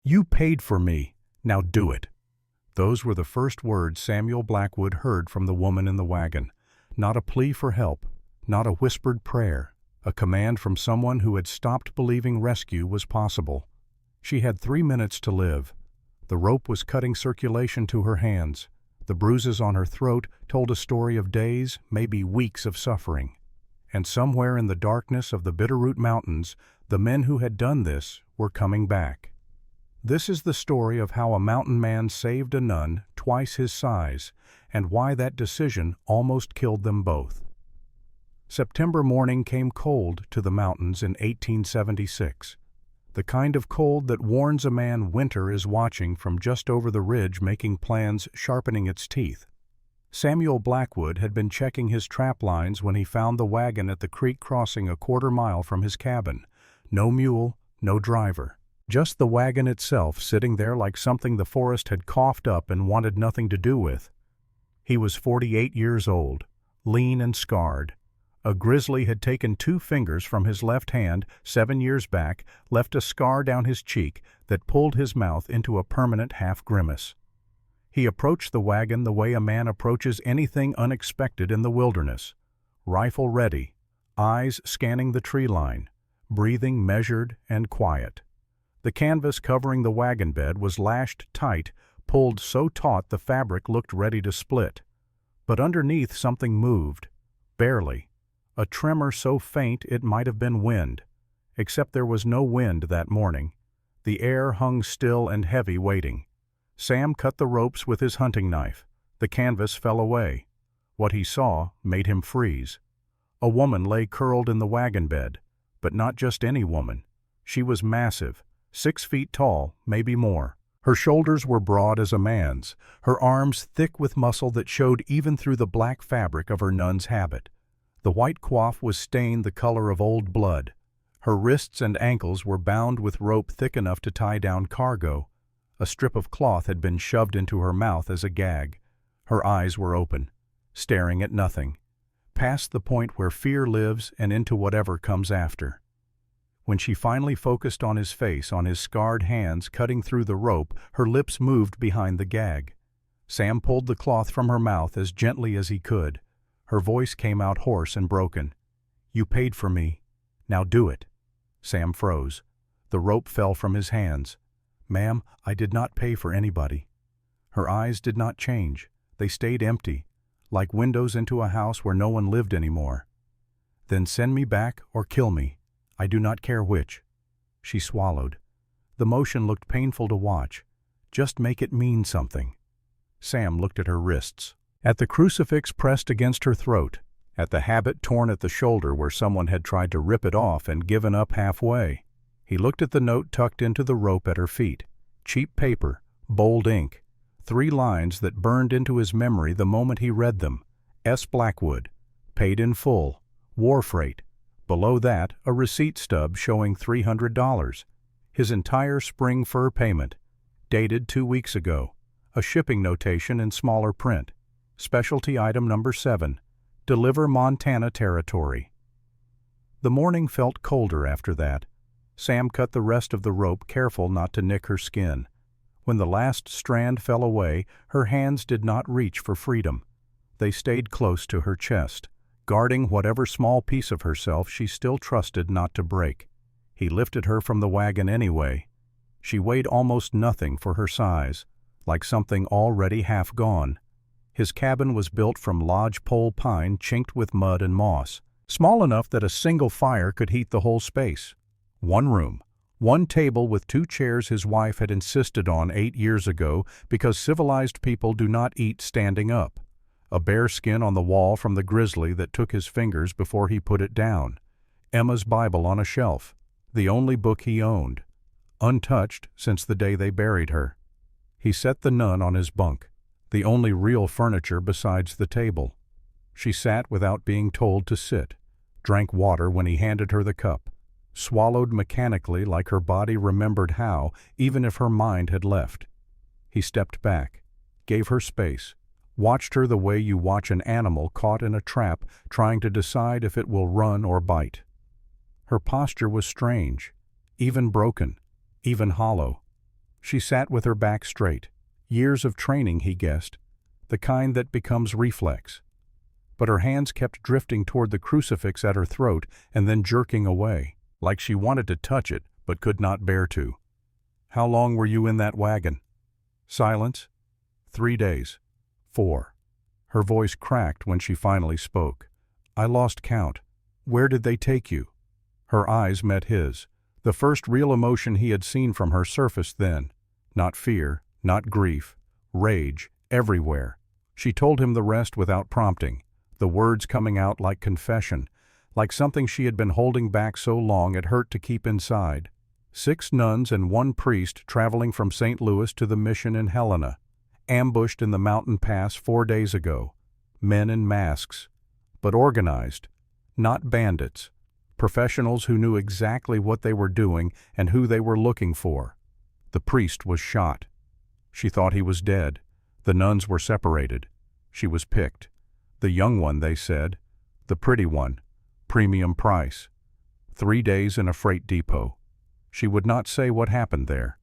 "You paid for me. Now do it." Those were the first words Samuel Blackwood heard from the woman in the wagon. Not a plea for help, not a whispered prayer, a command from someone who had stopped believing rescue was possible. She had 3 minutes to live. The rope was cutting circulation to her hands. The bruises on her throat told a story of days, maybe weeks of suffering. And somewhere in the darkness of the Bitterroot Mountains, the men who had done this were coming back. This is the story of how a mountain man saved a nun twice his size, and why that decision almost killed them both. September morning came cold to the mountains in 1876. The kind of cold that warns a man winter is watching from just over the ridge, making plans, sharpening its teeth. Samuel Blackwood had been checking his trap lines when he found the wagon at the creek crossing a quarter-mile from his cabin. No mule, no driver. Just the wagon itself sitting there like something the forest had coughed up and wanted nothing to do with. He was 48 years old, lean and scarred. A grizzly had taken 2 fingers from his left hand 7 years back, left a scar down his cheek that pulled his mouth into a permanent half-grimace. He approached the wagon the way a man approaches anything unexpected in the wilderness. Rifle ready, eyes scanning the tree line, breathing measured and quiet. The canvas covering the wagon bed was lashed tight, pulled so taut the fabric looked ready to split. But underneath something moved, barely. A tremor so faint it might have been wind. Except there was no wind that morning. The air hung still and heavy, waiting. Sam cut the ropes with his hunting knife. The canvas fell away. What he saw made him freeze. A woman lay curled in the wagon bed, but not just any woman. She was massive, 6 feet tall, maybe more. Her shoulders were broad as a man's, her arms thick with muscle that showed even through the black fabric of her nun's habit. The white coif was stained the color of old blood. Her wrists and ankles were bound with rope thick enough to tie down cargo. A strip of cloth had been shoved into her mouth as a gag. Her eyes were open, staring at nothing, past the point where fear lives and into whatever comes after. When she finally focused on his face, on his scarred hands cutting through the rope, her lips moved behind the gag. Sam pulled the cloth from her mouth as gently as he could. Her voice came out hoarse and broken. "You paid for me. Now do it." Sam froze. The rope fell from his hands. "Ma'am, I did not pay for anybody." Her eyes did not change. They stayed empty, like windows into a house where no one lived anymore. "Then send me back or kill me. I do not care which." She swallowed. The motion looked painful to watch. "Just make it mean something." Sam looked at her wrists, at the crucifix pressed against her throat, at the habit torn at the shoulder where someone had tried to rip it off and given up halfway. He looked at the note tucked into the rope at her feet. Cheap paper, bold ink, 3 lines that burned into his memory the moment he read them. S. Blackwood, paid in full, war freight. Below that, a receipt stub showing $300. His entire spring fur payment, dated 2 weeks ago. A shipping notation in smaller print. Specialty item number 7, deliver Montana territory. The morning felt colder after that. Sam cut the rest of the rope, careful not to nick her skin. When the last strand fell away, her hands did not reach for freedom. They stayed close to her chest, guarding whatever small piece of herself she still trusted not to break. He lifted her from the wagon anyway. She weighed almost nothing for her size, like something already half gone. His cabin was built from lodgepole pine chinked with mud and moss, small enough that a single fire could heat the whole space. 1 room, 1 table with 2 chairs his wife had insisted on 8 years ago because civilized people do not eat standing up. A bear skin on the wall from the grizzly that took his fingers before he put it down. Emma's Bible on a shelf, the only book he owned, untouched since the day they buried her. He set the nun on his bunk, the only real furniture besides the table. She sat without being told to sit, drank water when he handed her the cup, swallowed mechanically like her body remembered how, even if her mind had left. He stepped back, gave her space, watched her the way you watch an animal caught in a trap trying to decide if it will run or bite. Her posture was strange, even broken, even hollow. She sat with her back straight. Years of training, he guessed, the kind that becomes reflex. But her hands kept drifting toward the crucifix at her throat and then jerking away, like she wanted to touch it but could not bear to. "How long were you in that wagon?" Silence. 3 days. 4. Her voice cracked when she finally spoke. "I lost count. Where did they take you?" Her eyes met his. The first real emotion he had seen from her surfaced then. Not fear, not grief, rage, everywhere. She told him the rest without prompting, the words coming out like confession, like something she had been holding back so long it hurt to keep inside. 6 nuns and 1 priest traveling from St. Louis to the mission in Helena, ambushed in the mountain pass 4 days ago. Men in masks, but organized, not bandits. Professionals who knew exactly what they were doing and who they were looking for. The priest was shot. She thought he was dead. The nuns were separated. She was picked. The young one, they said. The pretty one. Premium price. 3 days in a freight depot. She would not say what happened there.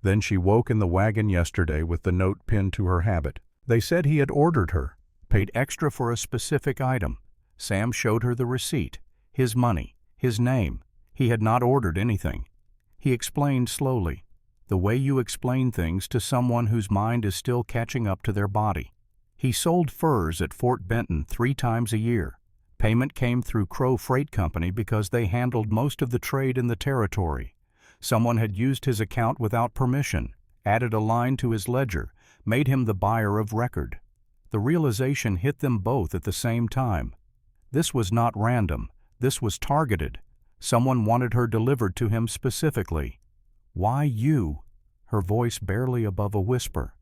Then she woke in the wagon yesterday with the note pinned to her habit. They said he had ordered her, paid extra for a specific item. Sam showed her the receipt, his money, his name. He had not ordered anything. He explained slowly, the way you explain things to someone whose mind is still catching up to their body. He sold furs at Fort Benton 3 times a year. Payment came through Crow Freight Company because they handled most of the trade in the territory. Someone had used his account without permission, added a line to his ledger, made him the buyer of record. The realization hit them both at the same time. This was not random. This was targeted. Someone wanted her delivered to him specifically. "Why you?" Her voice barely above a whisper.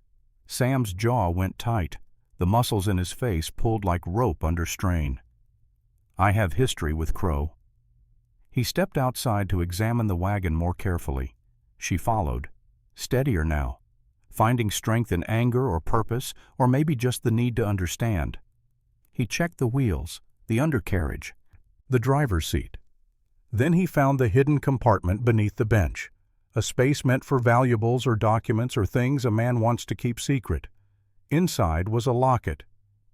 Sam's jaw went tight. The muscles in his face pulled like rope under strain. "I have history with Crow." He stepped outside to examine the wagon more carefully. She followed, steadier now, finding strength in anger or purpose, or maybe just the need to understand. He checked the wheels, the undercarriage, the driver's seat. Then he found the hidden compartment beneath the bench, a space meant for valuables or documents or things a man wants to keep secret. Inside was a locket,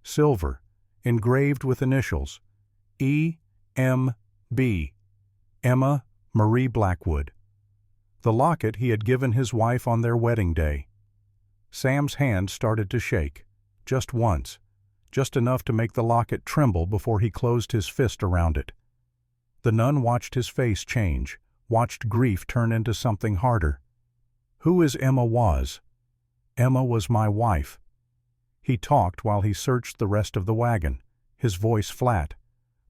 silver, engraved with initials, E.M.B., Emma Marie Blackwood. The locket he had given his wife on their wedding day. Sam's hand started to shake, just once, just enough to make the locket tremble before he closed his fist around it. The nun watched his face change, watched grief turn into something harder. "Who is Emma was?" "Emma was my wife." He talked while he searched the rest of the wagon, his voice flat.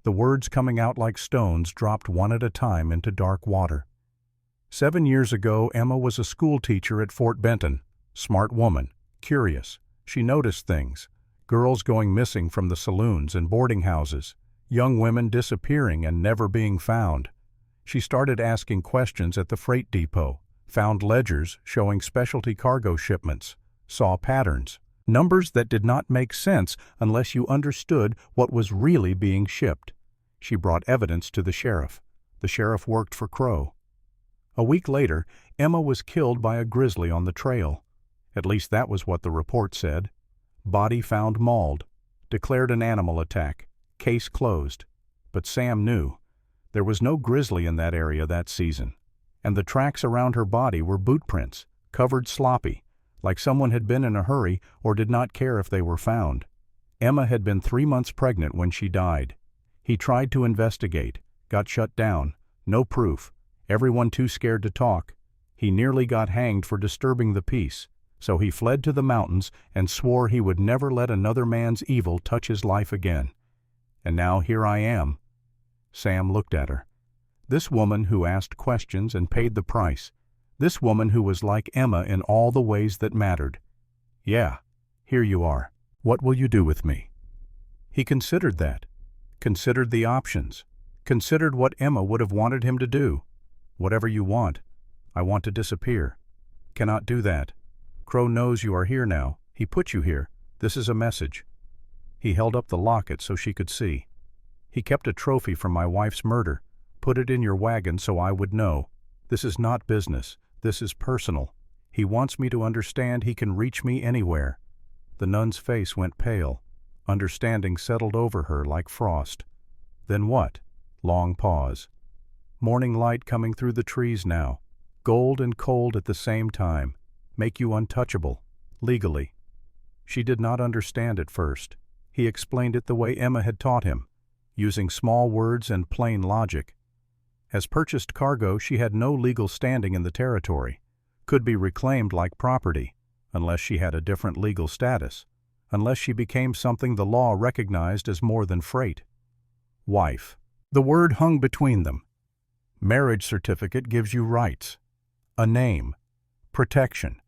The words coming out like stones dropped one at a time into dark water. 7 years ago, Emma was a school teacher at Fort Benton. Smart woman, curious. She noticed things. Girls going missing from the saloons and boarding houses. Young women disappearing and never being found. She started asking questions at the freight depot, found ledgers showing specialty cargo shipments, saw patterns. Numbers that did not make sense unless you understood what was really being shipped. She brought evidence to the sheriff. The sheriff worked for Crow. A week later, Emma was killed by a grizzly on the trail. At least that was what the report said. Body found mauled. Declared an animal attack. Case closed. But Sam knew. There was no grizzly in that area that season. And the tracks around her body were boot prints, covered sloppy, like someone had been in a hurry or did not care if they were found. Emma had been 3 months pregnant when she died. He tried to investigate, got shut down, no proof, everyone too scared to talk. He nearly got hanged for disturbing the peace, so he fled to the mountains and swore he would never let another man's evil touch his life again. And now here I am. Sam looked at her. This woman who asked questions and paid the price. This woman who was like Emma in all the ways that mattered. Yeah, here you are. What will you do with me? He considered that. Considered the options. Considered what Emma would have wanted him to do. Whatever you want. I want to disappear. Cannot do that. Crow knows you are here now. He put you here. This is a message. He held up the locket so she could see. He kept a trophy from my wife's murder. Put it in your wagon so I would know. This is not business. This is personal. He wants me to understand he can reach me anywhere." The nun's face went pale. Understanding settled over her like frost. "Then what?" Long pause. "Morning light coming through the trees now. Gold and cold at the same time. Make you untouchable. Legally." She did not understand at first. He explained it the way Emma had taught him, using small words and plain logic. As purchased cargo, she had no legal standing in the territory, could be reclaimed like property, unless she had a different legal status, unless she became something the law recognized as more than freight. Wife. The word hung between them. Marriage certificate gives you rights, a name, protection.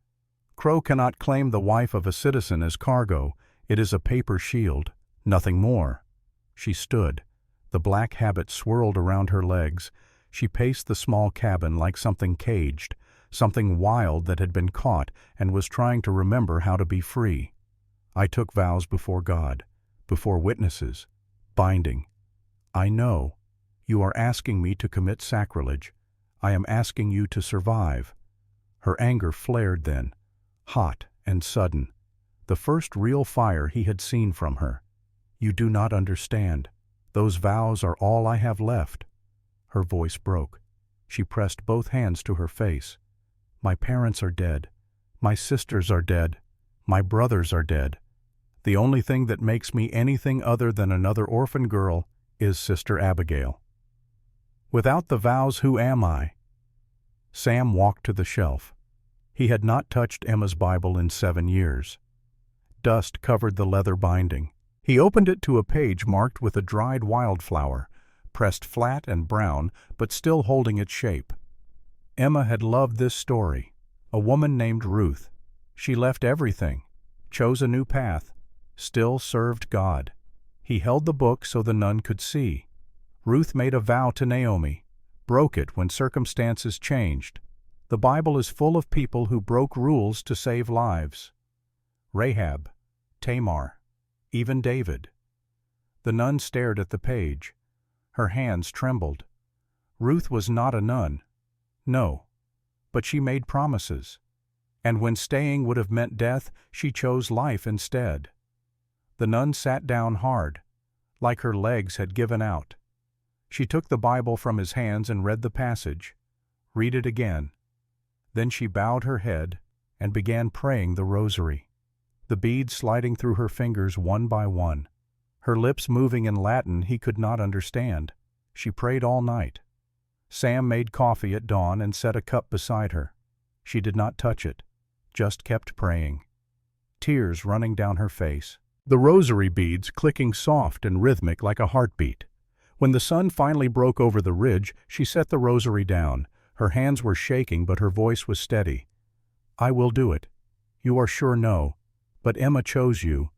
Crow cannot claim the wife of a citizen as cargo. It is a paper shield, nothing more. She stood. The black habit swirled around her legs. She paced the small cabin like something caged, something wild that had been caught and was trying to remember how to be free. "I took vows before God, before witnesses, binding. I know. You are asking me to commit sacrilege. I am asking you to survive." Her anger flared then, hot and sudden, the first real fire he had seen from her. "You do not understand. Those vows are all I have left." Her voice broke. She pressed both hands to her face. "My parents are dead. My sisters are dead. My brothers are dead. The only thing that makes me anything other than another orphan girl is Sister Abigail. Without the vows, who am I?" Sam walked to the shelf. He had not touched Emma's Bible in 7 years. Dust covered the leather binding. He opened it to a page marked with a dried wildflower, pressed flat and brown, but still holding its shape. Emma had loved this story. A woman named Ruth. She left everything, chose a new path, still served God. He held the book so the nun could see. Ruth made a vow to Naomi, broke it when circumstances changed. The Bible is full of people who broke rules to save lives. Rahab, Tamar, even David. The nun stared at the page. Her hands trembled. Ruth was not a nun. No. But she made promises. And when staying would have meant death, she chose life instead. The nun sat down hard, like her legs had given out. She took the Bible from his hands and read the passage. Read it again. Then she bowed her head and began praying the rosary, the beads sliding through her fingers one by one, her lips moving in Latin he could not understand. She prayed all night. Sam made coffee at dawn and set a cup beside her. She did not touch it, just kept praying. Tears running down her face, the rosary beads clicking soft and rhythmic like a heartbeat. When the sun finally broke over the ridge, she set the rosary down. Her hands were shaking, but her voice was steady. "I will do it. You are sure no. But Emma chose you.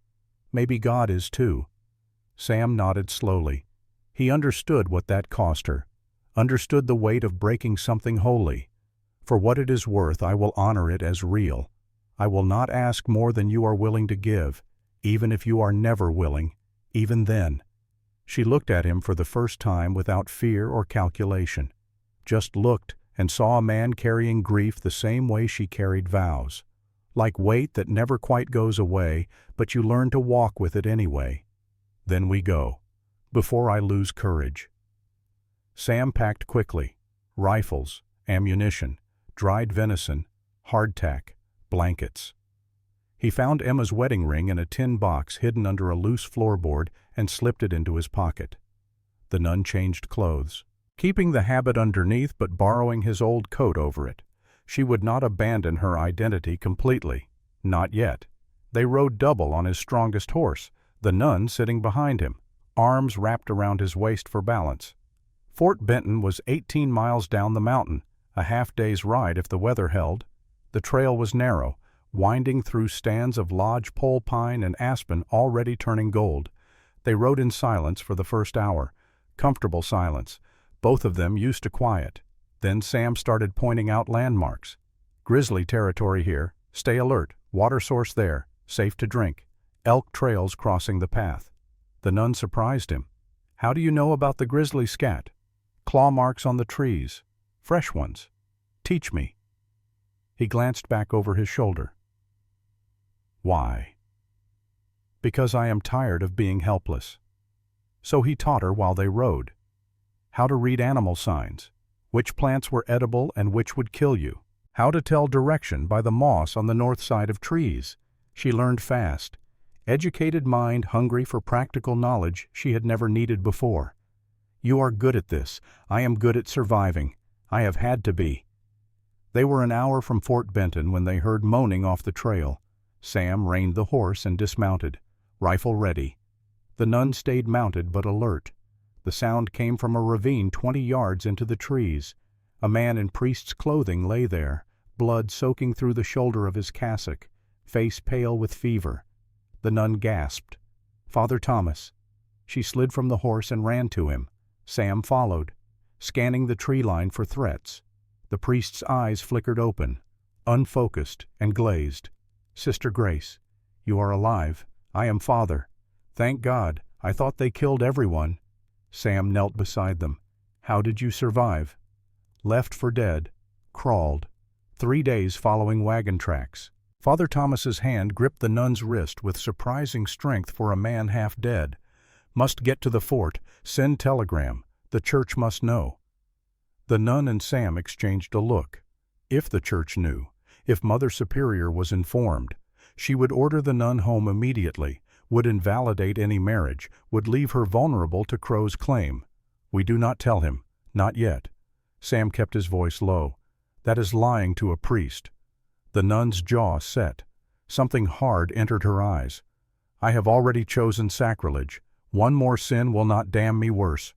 Maybe God is too." Sam nodded slowly. He understood what that cost her, understood the weight of breaking something holy. "For what it is worth, I will honor it as real. I will not ask more than you are willing to give, even if you are never willing, even then." She looked at him for the first time without fear or calculation, just looked and saw a man carrying grief the same way she carried vows, like weight that never quite goes away, but you learn to walk with it anyway. "Then we go, before I lose courage." Sam packed quickly. Rifles, ammunition, dried venison, hardtack, blankets. He found Emma's wedding ring in a tin box hidden under a loose floorboard and slipped it into his pocket. The nun changed clothes, keeping the habit underneath but borrowing his old coat over it. She would not abandon her identity completely. Not yet. They rode double on his strongest horse, the nun sitting behind him, arms wrapped around his waist for balance. Fort Benton was 18 miles down the mountain, a half-day's ride if the weather held. The trail was narrow, winding through stands of lodge pole pine and aspen already turning gold. They rode in silence for the first hour, comfortable silence, both of them used to quiet. Then Sam started pointing out landmarks. Grizzly territory here, stay alert, water source there, safe to drink, elk trails crossing the path. The nun surprised him. "How do you know about the grizzly scat? Claw marks on the trees, fresh ones. Teach me." He He glanced back over his shoulder. Why? Because I am tired of being helpless. So he taught her while they rode. How to read animal signs, which plants were edible and which would kill you, how to tell direction by the moss on the north side of trees. She learned fast. Educated mind hungry for practical knowledge she had never needed before. You are good at this. I am good at surviving. I have had to be. They were an hour from Fort Benton when they heard moaning off the trail. Sam reined the horse and dismounted, rifle ready. The nun stayed mounted but alert. The sound came from a ravine 20 yards into the trees. A man in priest's clothing lay there, blood soaking through the shoulder of his cassock, face pale with fever. The nun gasped. Father Thomas. She slid from the horse and ran to him. Sam followed, scanning the tree line for threats. The priest's eyes flickered open, unfocused and glazed. Sister Grace, you are alive. I am Father. Thank God. I thought they killed everyone. Sam knelt beside them. How did you survive? Left for dead. Crawled. 3 days following wagon tracks. Father Thomas's hand gripped the nun's wrist with surprising strength for a man half dead. Must get to the fort. Send telegram. The church must know. The nun and Sam exchanged a look. If the church knew, if Mother Superior was informed, she would order the nun home immediately, would invalidate any marriage, would leave her vulnerable to Crow's claim. We do not tell him. Not yet. Sam kept his voice low. That is lying to a priest. The nun's jaw set. Something hard entered her eyes. I have already chosen sacrilege. One more sin will not damn me worse.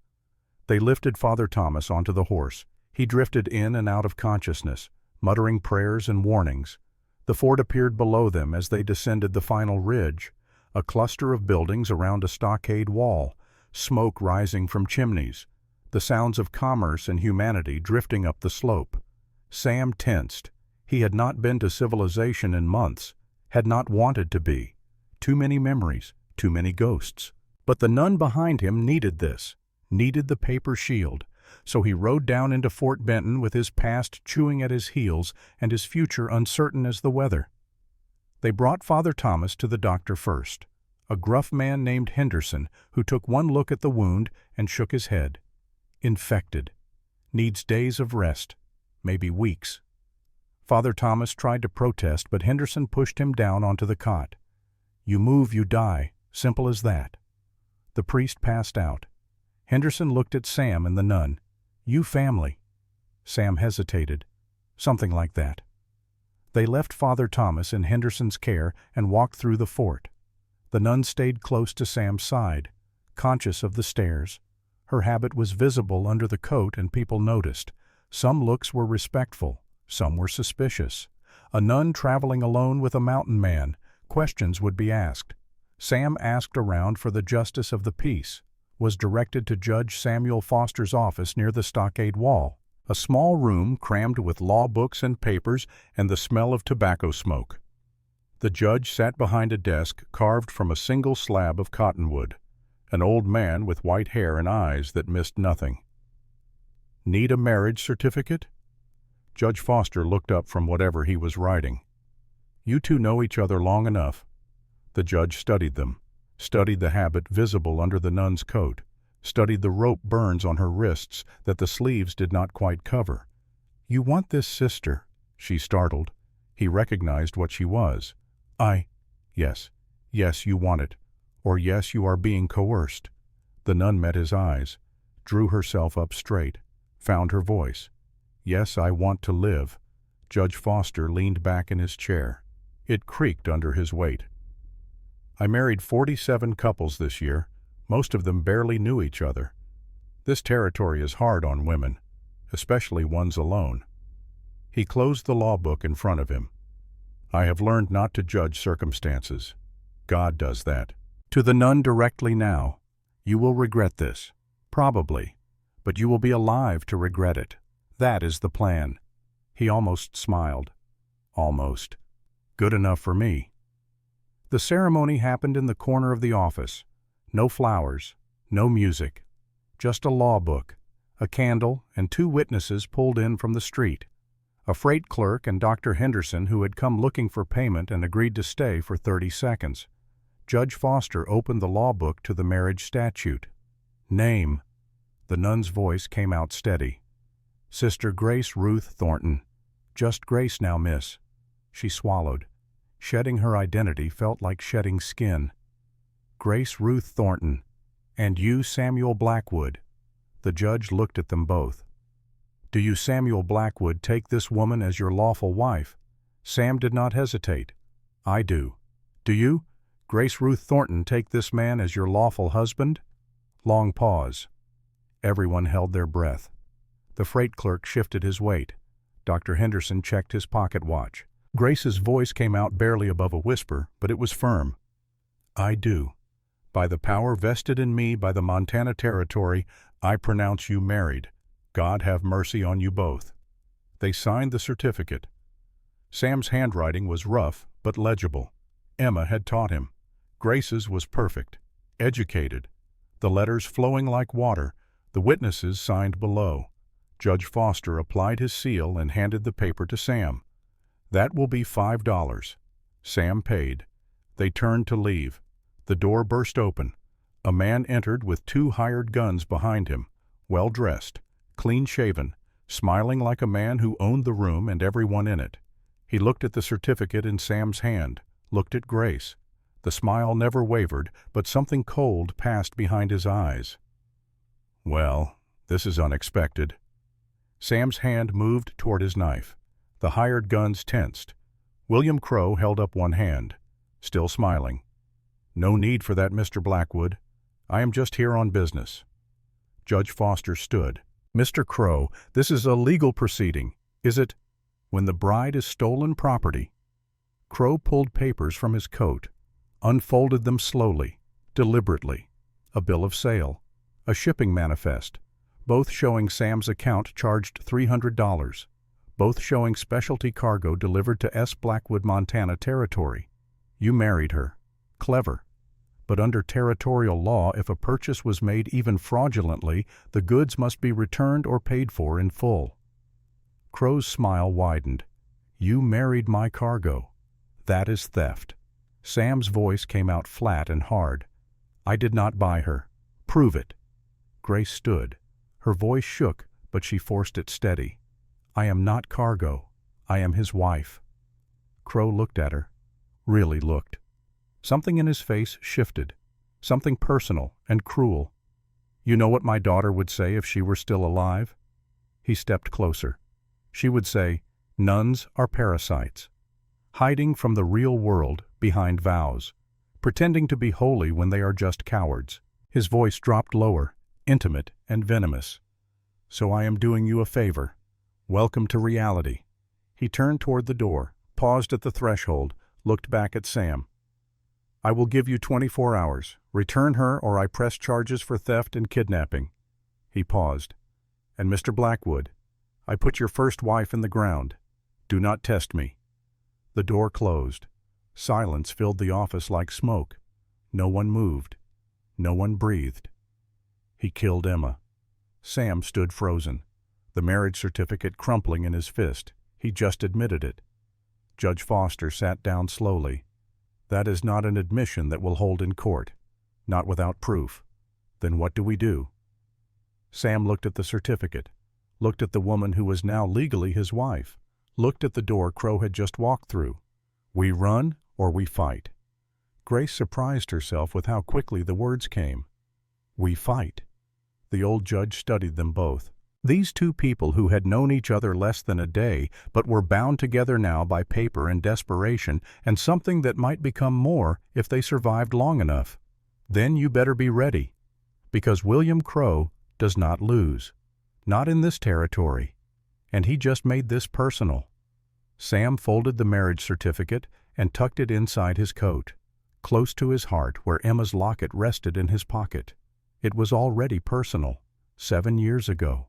They lifted Father Thomas onto the horse. He drifted in and out of consciousness, muttering prayers and warnings. The fort appeared below them as they descended the final ridge, a cluster of buildings around a stockade wall, smoke rising from chimneys, the sounds of commerce and humanity drifting up the slope. Sam tensed. He had not been to civilization in months, had not wanted to be. Too many memories, too many ghosts. But the nun behind him needed this, needed the paper shield, so he rode down into Fort Benton with his past chewing at his heels and his future uncertain as the weather. They brought Father Thomas to the doctor first, a gruff man named Henderson who took one look at the wound and shook his head. Infected. Needs days of rest, maybe weeks. Father Thomas tried to protest, but Henderson pushed him down onto the cot. You move, you die. Simple as that. The priest passed out. Henderson looked at Sam and the nun. You family. Sam hesitated. Something like that. They left Father Thomas in Henderson's care and walked through the fort. The nun stayed close to Sam's side, conscious of the stares. Her habit was visible under the coat and people noticed. Some looks were respectful. Some were suspicious. A nun traveling alone with a mountain man. Questions would be asked. Sam asked around for the justice of the peace. Was directed to Judge Samuel Foster's office near the stockade wall. A small room crammed with law books and papers and the smell of tobacco smoke. The judge sat behind a desk carved from a single slab of cottonwood. An old man with white hair and eyes that missed nothing. Need a marriage certificate? Judge Foster looked up from whatever he was writing. You two know each other long enough. The judge studied them, studied the habit visible under the nun's coat, studied the rope burns on her wrists that the sleeves did not quite cover. You want this sister? She startled. He recognized what she was. Yes, you want it. Or yes, you are being coerced. The nun met his eyes, drew herself up straight, found her voice. Yes, I want to live. Judge Foster leaned back in his chair. It creaked under his weight. I married 47 couples this year. Most of them barely knew each other. This territory is hard on women, especially ones alone. He closed the law book in front of him. I have learned not to judge circumstances. God does that. To the nun directly now, you will regret this. Probably. But you will be alive to regret it. That is the plan. He almost smiled. Almost. Good enough for me. The ceremony happened in the corner of the office. No flowers, no music. Just a law book, a candle, and 2 witnesses pulled in from the street. A freight clerk and Dr. Henderson, who had come looking for payment and agreed to stay for 30 seconds. Judge Foster opened the law book to the marriage statute. Name. The nun's voice came out steady. Sister Grace Ruth Thornton. Just Grace now, miss. She swallowed. Shedding her identity felt like shedding skin. Grace Ruth Thornton. And you, Samuel Blackwood. The judge looked at them both. Do you, Samuel Blackwood, take this woman as your lawful wife? Sam did not hesitate. I do. Do you, Grace Ruth Thornton, take this man as your lawful husband? Long pause. Everyone held their breath. The freight clerk shifted his weight. Dr. Henderson checked his pocket watch. Grace's voice came out barely above a whisper, but it was firm. I do. By the power vested in me by the Montana Territory, I pronounce you married. God have mercy on you both. They signed the certificate. Sam's handwriting was rough but legible. Emma had taught him. Grace's was perfect, educated. The letters flowing like water, the witnesses signed below. Judge Foster applied his seal and handed the paper to Sam. That will be $5. Sam paid. They turned to leave. The door burst open. A man entered with 2 hired guns behind him, well-dressed, clean-shaven, smiling like a man who owned the room and everyone in it. He looked at the certificate in Sam's hand, looked at Grace. The smile never wavered, but something cold passed behind his eyes. Well, this is unexpected. Sam's hand moved toward his knife. The hired guns tensed. William Crow held up one hand, still smiling. No need for that, Mr. Blackwood. I am just here on business. Judge Foster stood. Mr. Crow, this is a legal proceeding, is it? When the bride is stolen property. Crow pulled papers from his coat, unfolded them slowly, deliberately. A bill of sale, a shipping manifest, both showing Sam's account charged $300, both showing specialty cargo delivered to S. Blackwood, Montana Territory. You married her. Clever. But under territorial law, if a purchase was made even fraudulently, the goods must be returned or paid for in full. Crow's smile widened. You married my cargo. That is theft. Sam's voice came out flat and hard. I did not buy her. Prove it. Grace stood. Her voice shook, but she forced it steady. I am not cargo. I am his wife. Crow looked at her. Really looked. Something in his face shifted. Something personal and cruel. You know what my daughter would say if she were still alive? He stepped closer. She would say, nuns are parasites, hiding from the real world behind vows, pretending to be holy when they are just cowards. His voice dropped lower, intimate and venomous. So I am doing you a favor. Welcome to reality. He turned toward the door, paused at the threshold, looked back at Sam. I will give you 24 hours. Return her or I press charges for theft and kidnapping. He paused. And Mr. Blackwood, I put your first wife in the ground. Do not test me. The door closed. Silence filled the office like smoke. No one moved. No one breathed. He killed Emma. Sam stood frozen, the marriage certificate crumpling in his fist. He just admitted it. Judge Foster sat down slowly. That is not an admission that will hold in court. Not without proof. Then what do we do? Sam looked at the certificate, looked at the woman who was now legally his wife, looked at the door Crow had just walked through. We run or we fight. Grace surprised herself with how quickly the words came. We fight. The old judge studied them both. These two people who had known each other less than a day, but were bound together now by paper and desperation, and something that might become more if they survived long enough. Then you better be ready, because William Crow does not lose. Not in this territory. And he just made this personal. Sam folded the marriage certificate and tucked it inside his coat, close to his heart where Emma's locket rested in his pocket. It was already personal, 7 years ago.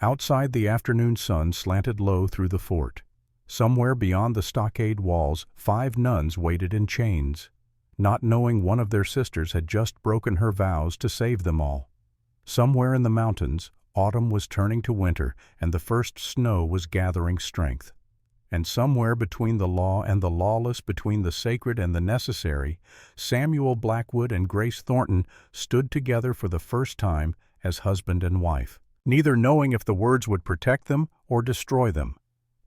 Outside, the afternoon sun slanted low through the fort. Somewhere beyond the stockade walls, 5 nuns waited in chains, not knowing one of their sisters had just broken her vows to save them all. Somewhere in the mountains, autumn was turning to winter, and the first snow was gathering strength. And somewhere between the law and the lawless, between the sacred and the necessary, Samuel Blackwood and Grace Thornton stood together for the first time as husband and wife, neither knowing if the words would protect them or destroy them,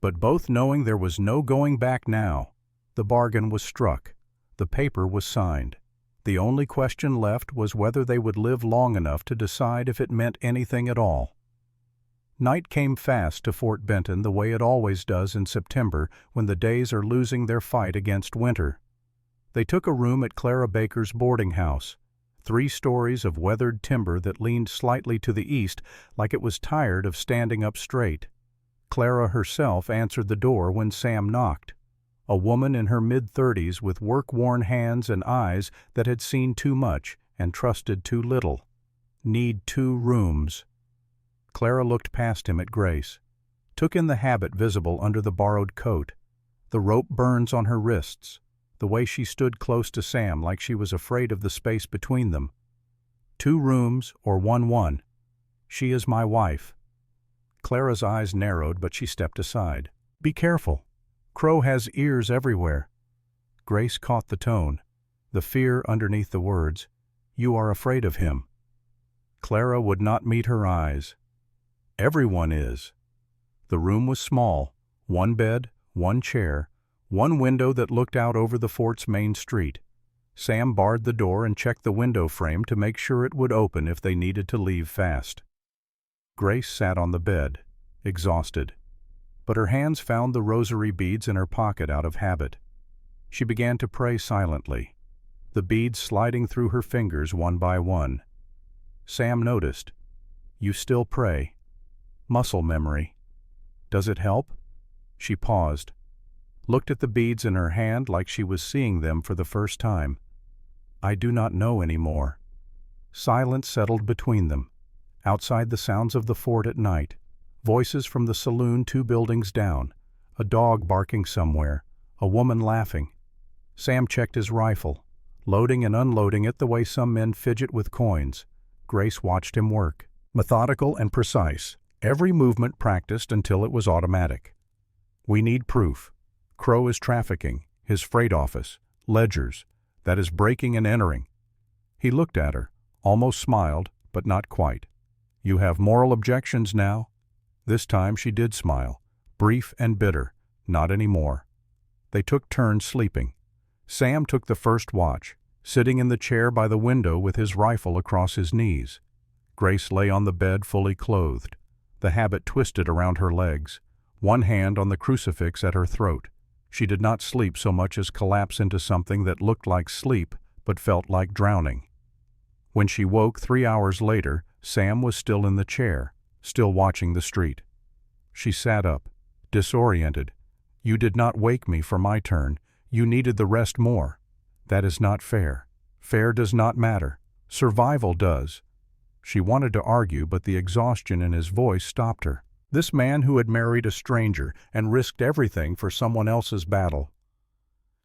but both knowing there was no going back now. The bargain was struck. The paper was signed. The only question left was whether they would live long enough to decide if it meant anything at all. Night came fast to Fort Benton the way it always does in September when the days are losing their fight against winter. They took a room at Clara Baker's boarding house, 3 stories of weathered timber that leaned slightly to the east like it was tired of standing up straight. Clara herself answered the door when Sam knocked, a woman in her mid-30s with work-worn hands and eyes that had seen too much and trusted too little. Need 2 rooms. Clara looked past him at Grace, took in the habit visible under the borrowed coat, the rope burns on her wrists, the way she stood close to Sam like she was afraid of the space between them. 2 rooms or 1. She is my wife. Clara's eyes narrowed, but she stepped aside. Be careful. Crow has ears everywhere. Grace caught the tone, the fear underneath the words. You are afraid of him. Clara would not meet her eyes. Everyone is. The room was small, 1 bed, 1 chair, 1 window that looked out over the fort's main street. Sam barred the door and checked the window frame to make sure it would open if they needed to leave fast. Grace sat on the bed, exhausted, but her hands found the rosary beads in her pocket out of habit. She began to pray silently, the beads sliding through her fingers one by one. Sam noticed. You still pray. Muscle memory. Does it help? She paused, looked at the beads in her hand like she was seeing them for the first time. I do not know anymore. Silence settled between them. Outside, the sounds of the fort at night, voices from the saloon 2 buildings down, a dog barking somewhere, a woman laughing. Sam checked his rifle, loading and unloading it the way some men fidget with coins. Grace watched him work, methodical and precise, every movement practiced until it was automatic. We need proof. Crow is trafficking, his freight office, ledgers, that is breaking and entering. He looked at her, almost smiled, but not quite. You have moral objections now? This time she did smile, brief and bitter, not anymore. They took turns sleeping. Sam took the first watch, sitting in the chair by the window with his rifle across his knees. Grace lay on the bed fully clothed, the habit twisted around her legs, 1 hand on the crucifix at her throat. She did not sleep so much as collapse into something that looked like sleep but felt like drowning. When she woke 3 hours later, Sam was still in the chair, still watching the street. She sat up, disoriented. You did not wake me for my turn. You needed the rest more. That is not fair. Fair does not matter. Survival does. She wanted to argue, but the exhaustion in his voice stopped her. This man who had married a stranger and risked everything for someone else's battle.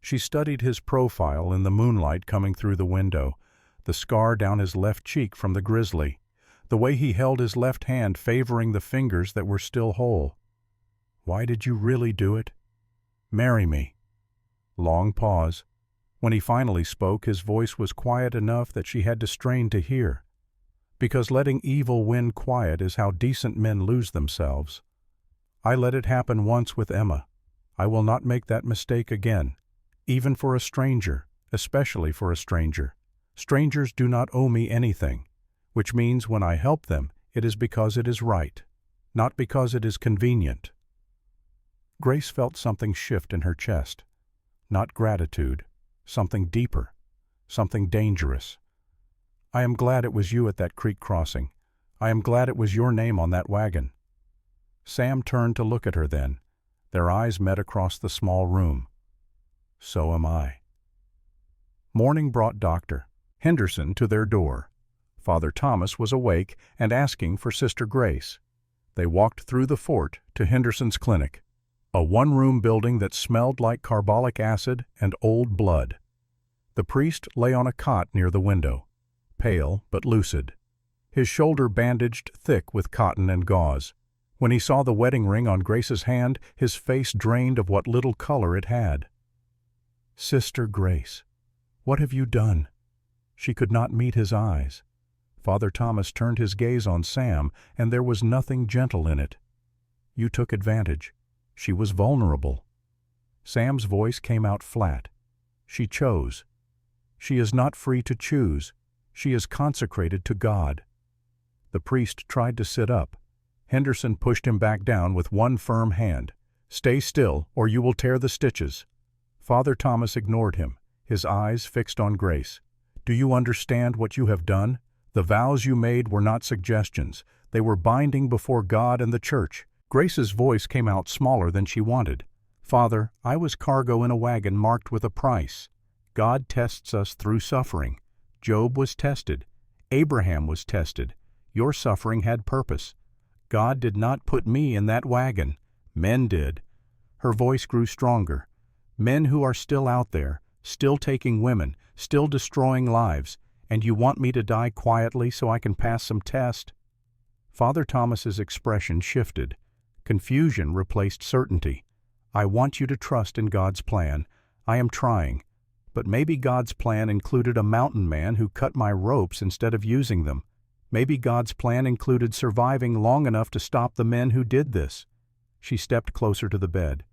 She studied his profile in the moonlight coming through the window, the scar down his left cheek from the grizzly, the way he held his left hand favoring the fingers that were still whole. Why did you really do it? Marry me. Long pause. When he finally spoke, his voice was quiet enough that she had to strain to hear. Because letting evil win quiet is how decent men lose themselves. I let it happen once with Emma. I will not make that mistake again, even for a stranger, especially for a stranger. Strangers do not owe me anything, which means when I help them, it is because it is right, not because it is convenient. Grace felt something shift in her chest. Not gratitude, something deeper, something dangerous. I am glad it was you at that creek crossing. I am glad it was your name on that wagon. Sam turned to look at her then. Their eyes met across the small room. So am I. Morning brought Dr. Henderson to their door. Father Thomas was awake and asking for Sister Grace. They walked through the fort to Henderson's clinic, a 1-room building that smelled like carbolic acid and old blood. The priest lay on a cot near the window, pale but lucid, his shoulder bandaged thick with cotton and gauze. When he saw the wedding ring on Grace's hand, his face drained of what little color it had. "Sister Grace, what have you done?" She could not meet his eyes. Father Thomas turned his gaze on Sam, and there was nothing gentle in it. "You took advantage. She was vulnerable." Sam's voice came out flat. "She chose. She is not free to choose. She is consecrated to God." The priest tried to sit up. Henderson pushed him back down with one firm hand. "Stay still, or you will tear the stitches." Father Thomas ignored him, his eyes fixed on Grace. "Do you understand what you have done? The vows you made were not suggestions. They were binding before God and the church." Grace's voice came out smaller than she wanted. "Father, I was cargo in a wagon marked with a price. God tests us through suffering. Job was tested. Abraham was tested. Your suffering had purpose. God did not put me in that wagon. Men did." Her voice grew stronger. "Men who are still out there, still taking women, still destroying lives, and you want me to die quietly so I can pass some test?" Father Thomas's expression shifted. Confusion replaced certainty. "I want you to trust in God's plan. I am trying. But maybe God's plan included a mountain man who cut my ropes instead of using them. Maybe God's plan included surviving long enough to stop the men who did this." She stepped closer to the bed.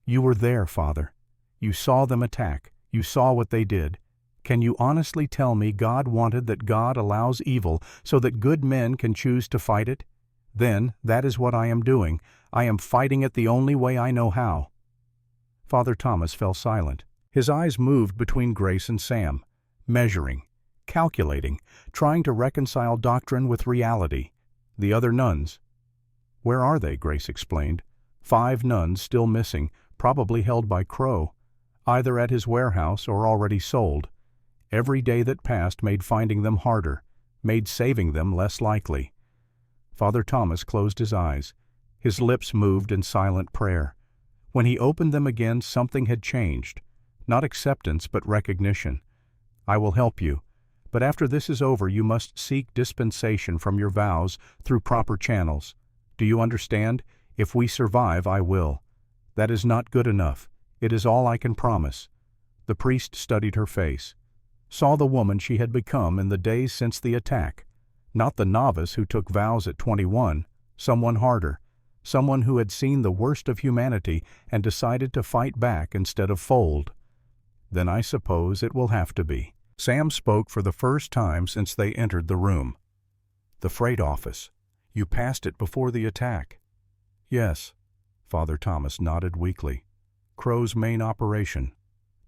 "You were there, Father. You saw them attack. You saw what they did. Can you honestly tell me God wanted that God allows evil so that good men can choose to fight it? Then, that is what I am doing. I am fighting it the only way I know how." Father Thomas fell silent. His eyes moved between Grace and Sam, measuring, calculating, trying to reconcile doctrine with reality. The other nuns. "Where are they?" Grace explained. 5 nuns still missing, probably held by Crow, either at his warehouse or already sold. Every day that passed made finding them harder, made saving them less likely. Father Thomas closed his eyes. His lips moved in silent prayer. When he opened them again, something had changed. Not acceptance, but recognition. "I will help you. But after this is over, you must seek dispensation from your vows through proper channels. Do you understand? If we survive, I will. That is not good enough. It is all I can promise." The priest studied her face, saw the woman she had become in the days since the attack. Not the novice who took vows at 21, someone harder, someone who had seen the worst of humanity and decided to fight back instead of fold. "Then I suppose it will have to be." Sam spoke for the first time since they entered the room. "The freight office. You passed it before the attack." "Yes." Father Thomas nodded weakly. "Crow's main operation.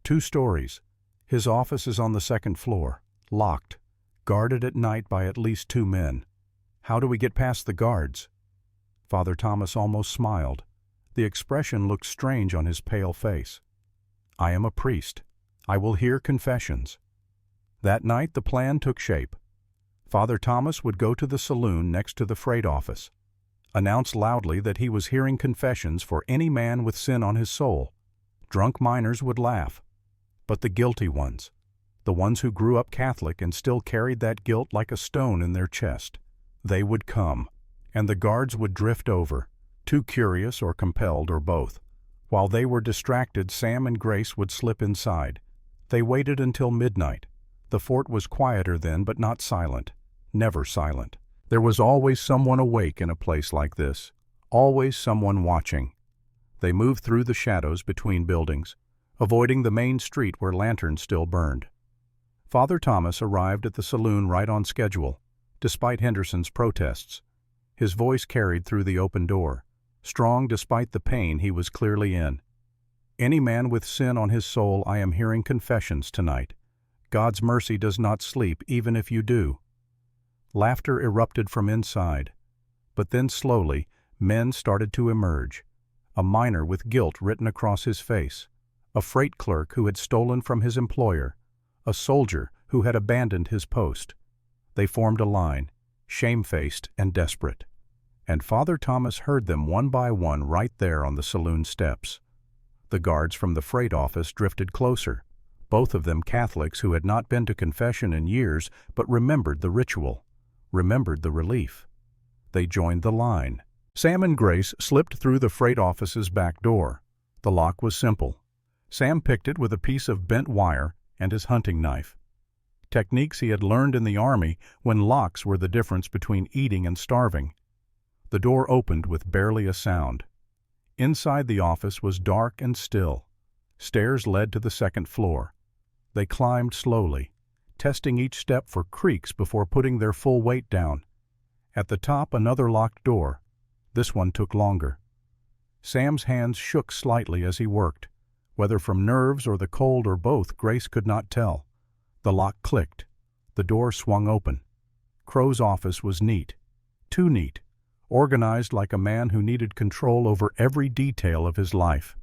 2 stories. His office is on the 2nd floor, locked, guarded at night by at least 2 men. How do we get past the guards?" Father Thomas almost smiled. The expression looked strange on his pale face. "I am a priest. I will hear confessions." That night the plan took shape. Father Thomas would go to the saloon next to the freight office, announce loudly that he was hearing confessions for any man with sin on his soul. Drunk miners would laugh. But the guilty ones, the ones who grew up Catholic and still carried that guilt like a stone in their chest, they would come, and the guards would drift over, too curious or compelled or both. While they were distracted, Sam and Grace would slip inside. They waited until midnight. The fort was quieter then, but not silent. Never silent. There was always someone awake in a place like this, always someone watching. They moved through the shadows between buildings, avoiding the main street where lanterns still burned. Father Thomas arrived at the saloon right on schedule, despite Henderson's protests. His voice carried through the open door, strong despite the pain he was clearly in. "Any man with sin on his soul, I am hearing confessions tonight. God's mercy does not sleep, even if you do." Laughter erupted from inside. But then slowly, men started to emerge. A miner with guilt written across his face, a freight clerk who had stolen from his employer, a soldier who had abandoned his post. They formed a line, shamefaced and desperate. And Father Thomas heard them one by one right there on the saloon steps. The guards from the freight office drifted closer, both of them Catholics who had not been to confession in years but remembered the ritual, remembered the relief. They joined the line. Sam and Grace slipped through the freight office's back door. The lock was simple. Sam picked it with a piece of bent wire and his hunting knife. Techniques he had learned in the army when locks were the difference between eating and starving. The door opened with barely a sound. Inside the office was dark and still. Stairs led to the second floor. They climbed slowly, testing each step for creaks before putting their full weight down. At the top, another locked door. This one took longer. Sam's hands shook slightly as he worked. Whether from nerves or the cold or both, Grace could not tell. The lock clicked. The door swung open. Crow's office was neat. Too neat. Organized like a man who needed control over every detail of his life.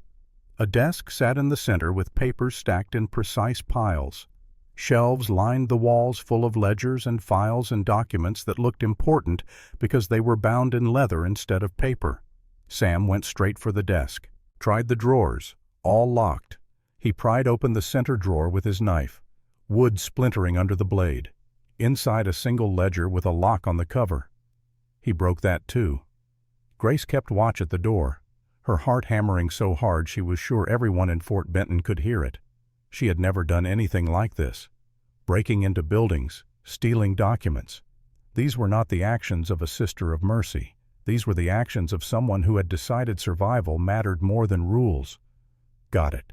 A desk sat in the center with papers stacked in precise piles. Shelves lined the walls full of ledgers and files and documents that looked important because they were bound in leather instead of paper. Sam went straight for the desk. Tried the drawers. All locked. He pried open the center drawer with his knife. Wood splintering under the blade. Inside, a single ledger with a lock on the cover. He broke that too. Grace kept watch at the door, her heart hammering so hard she was sure everyone in Fort Benton could hear it. She had never done anything like this. Breaking into buildings, stealing documents. These were not the actions of a sister of mercy. These were the actions of someone who had decided survival mattered more than rules. Got it.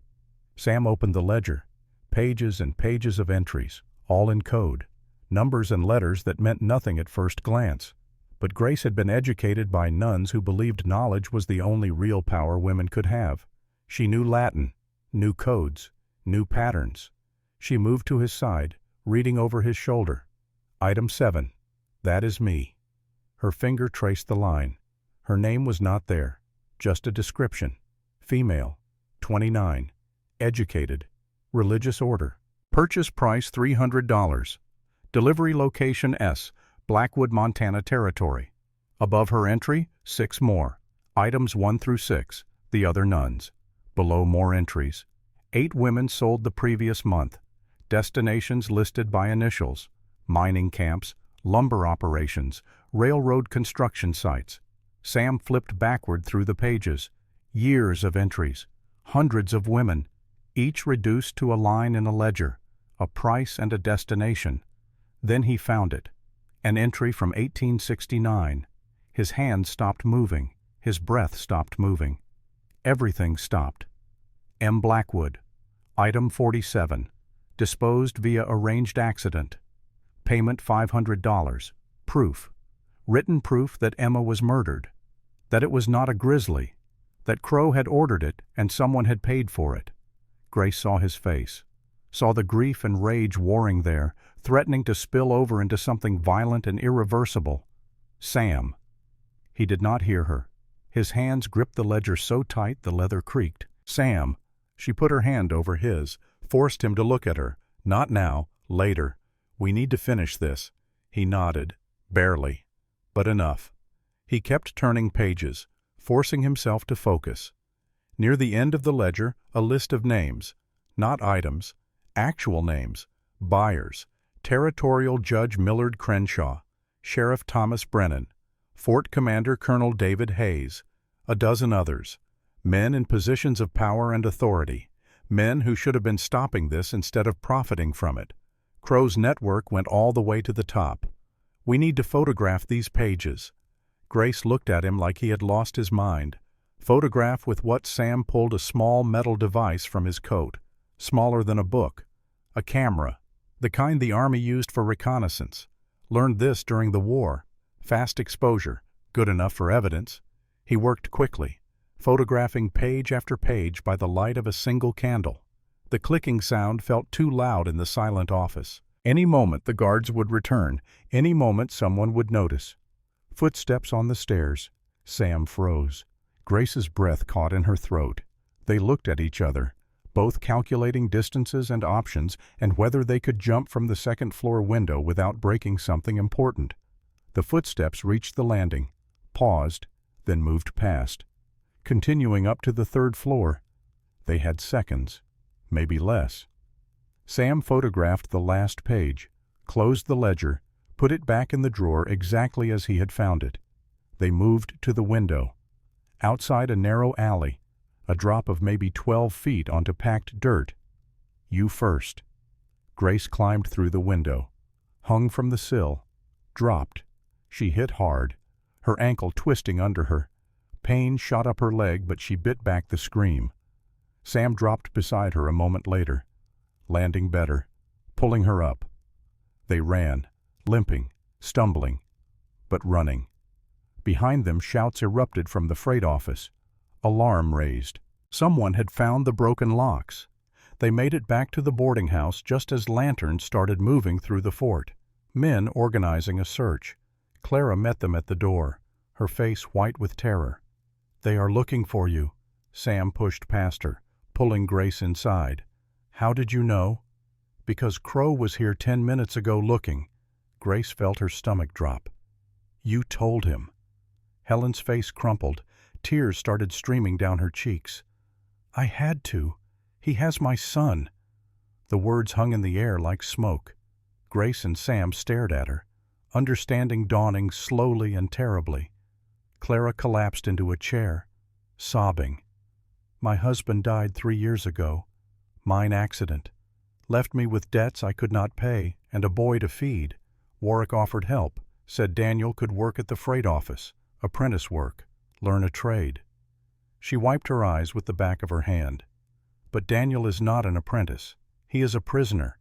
Sam opened the ledger. Pages and pages of entries, all in code. Numbers and letters that meant nothing at first glance. But Grace had been educated by nuns who believed knowledge was the only real power women could have. She knew Latin, knew codes, knew patterns. She moved to his side, reading over his shoulder. Item 7. That is me. Her finger traced the line. Her name was not there, just a description. Female, 29, educated, religious order. Purchase price $300. Delivery location S, Blackwood, Montana Territory. Above her entry, 6 more. Items 1 through 6, the other nuns. Below, more entries. 8 women sold the previous month. Destinations listed by initials. Mining camps, lumber operations, railroad construction sites. Sam flipped backward through the pages. Years of entries. Hundreds of women. Each reduced to a line in a ledger. A price and a destination. Then he found it. An entry from 1869. His hands stopped moving. His breath stopped moving. Everything stopped. M. Blackwood. Item 47. Disposed via arranged accident. Payment $500. Proof. Written proof that Emma was murdered. That it was not a grizzly. That Crow had ordered it and someone had paid for it. Grace saw his face. Saw the grief and rage warring there, threatening to spill over into something violent and irreversible. Sam. He did not hear her. His hands gripped the ledger so tight the leather creaked. Sam. She put her hand over his, forced him to look at her. Not now, later. We need to finish this. He nodded. Barely. But enough. He kept turning pages, forcing himself to focus. Near the end of the ledger, a list of names. Not items. Actual names. Buyers. Territorial Judge Millard Crenshaw. Sheriff Thomas Brennan. Fort Commander Colonel David Hayes. A dozen others. Men in positions of power and authority. Men who should have been stopping this instead of profiting from it. Crow's network went all the way to the top. We need to photograph these pages. Grace looked at him like he had lost his mind. Photograph with what? Sam pulled a small metal device from his coat. Smaller than a book. A camera. The kind the Army used for reconnaissance. Learned this during the war. Fast exposure. Good enough for evidence. He worked quickly, photographing page after page by the light of a single candle. The clicking sound felt too loud in the silent office. Any moment the guards would return. Any moment someone would notice. Footsteps on the stairs. Sam froze. Grace's breath caught in her throat. They looked at each other, both calculating distances and options and whether they could jump from the second-floor window without breaking something important. The footsteps reached the landing, paused, then moved past. Continuing up to the third floor. They had seconds, maybe less. Sam photographed the last page, closed the ledger, put it back in the drawer exactly as he had found it. They moved to the window. Outside a narrow alley, a drop of maybe 12 feet onto packed dirt. You first. Grace climbed through the window, hung from the sill, dropped. She hit hard, her ankle twisting under her. Pain shot up her leg, but she bit back the scream. Sam dropped beside her a moment later, landing better, pulling her up. They ran, limping, stumbling, but running. Behind them, shouts erupted from the freight office. Alarm raised. Someone had found the broken locks. They made it back to the boarding house just as lanterns started moving through the fort, men organizing a search. Clara met them at the door, her face white with terror. "They are looking for you." Sam pushed past her, pulling Grace inside. "How did you know?" "Because Crow was here 10 minutes ago looking." Grace felt her stomach drop. "You told him." Helen's face crumpled. Tears started streaming down her cheeks. "I had to. He has my son." The words hung in the air like smoke. Grace and Sam stared at her, understanding dawning slowly and terribly. Clara collapsed into a chair, sobbing. "My husband died 3 years ago. Mine accident. Left me with debts I could not pay and a boy to feed. Warwick offered help, said Daniel could work at the freight office, apprentice work, learn a trade." She wiped her eyes with the back of her hand. "But Daniel is not an apprentice. He is a prisoner.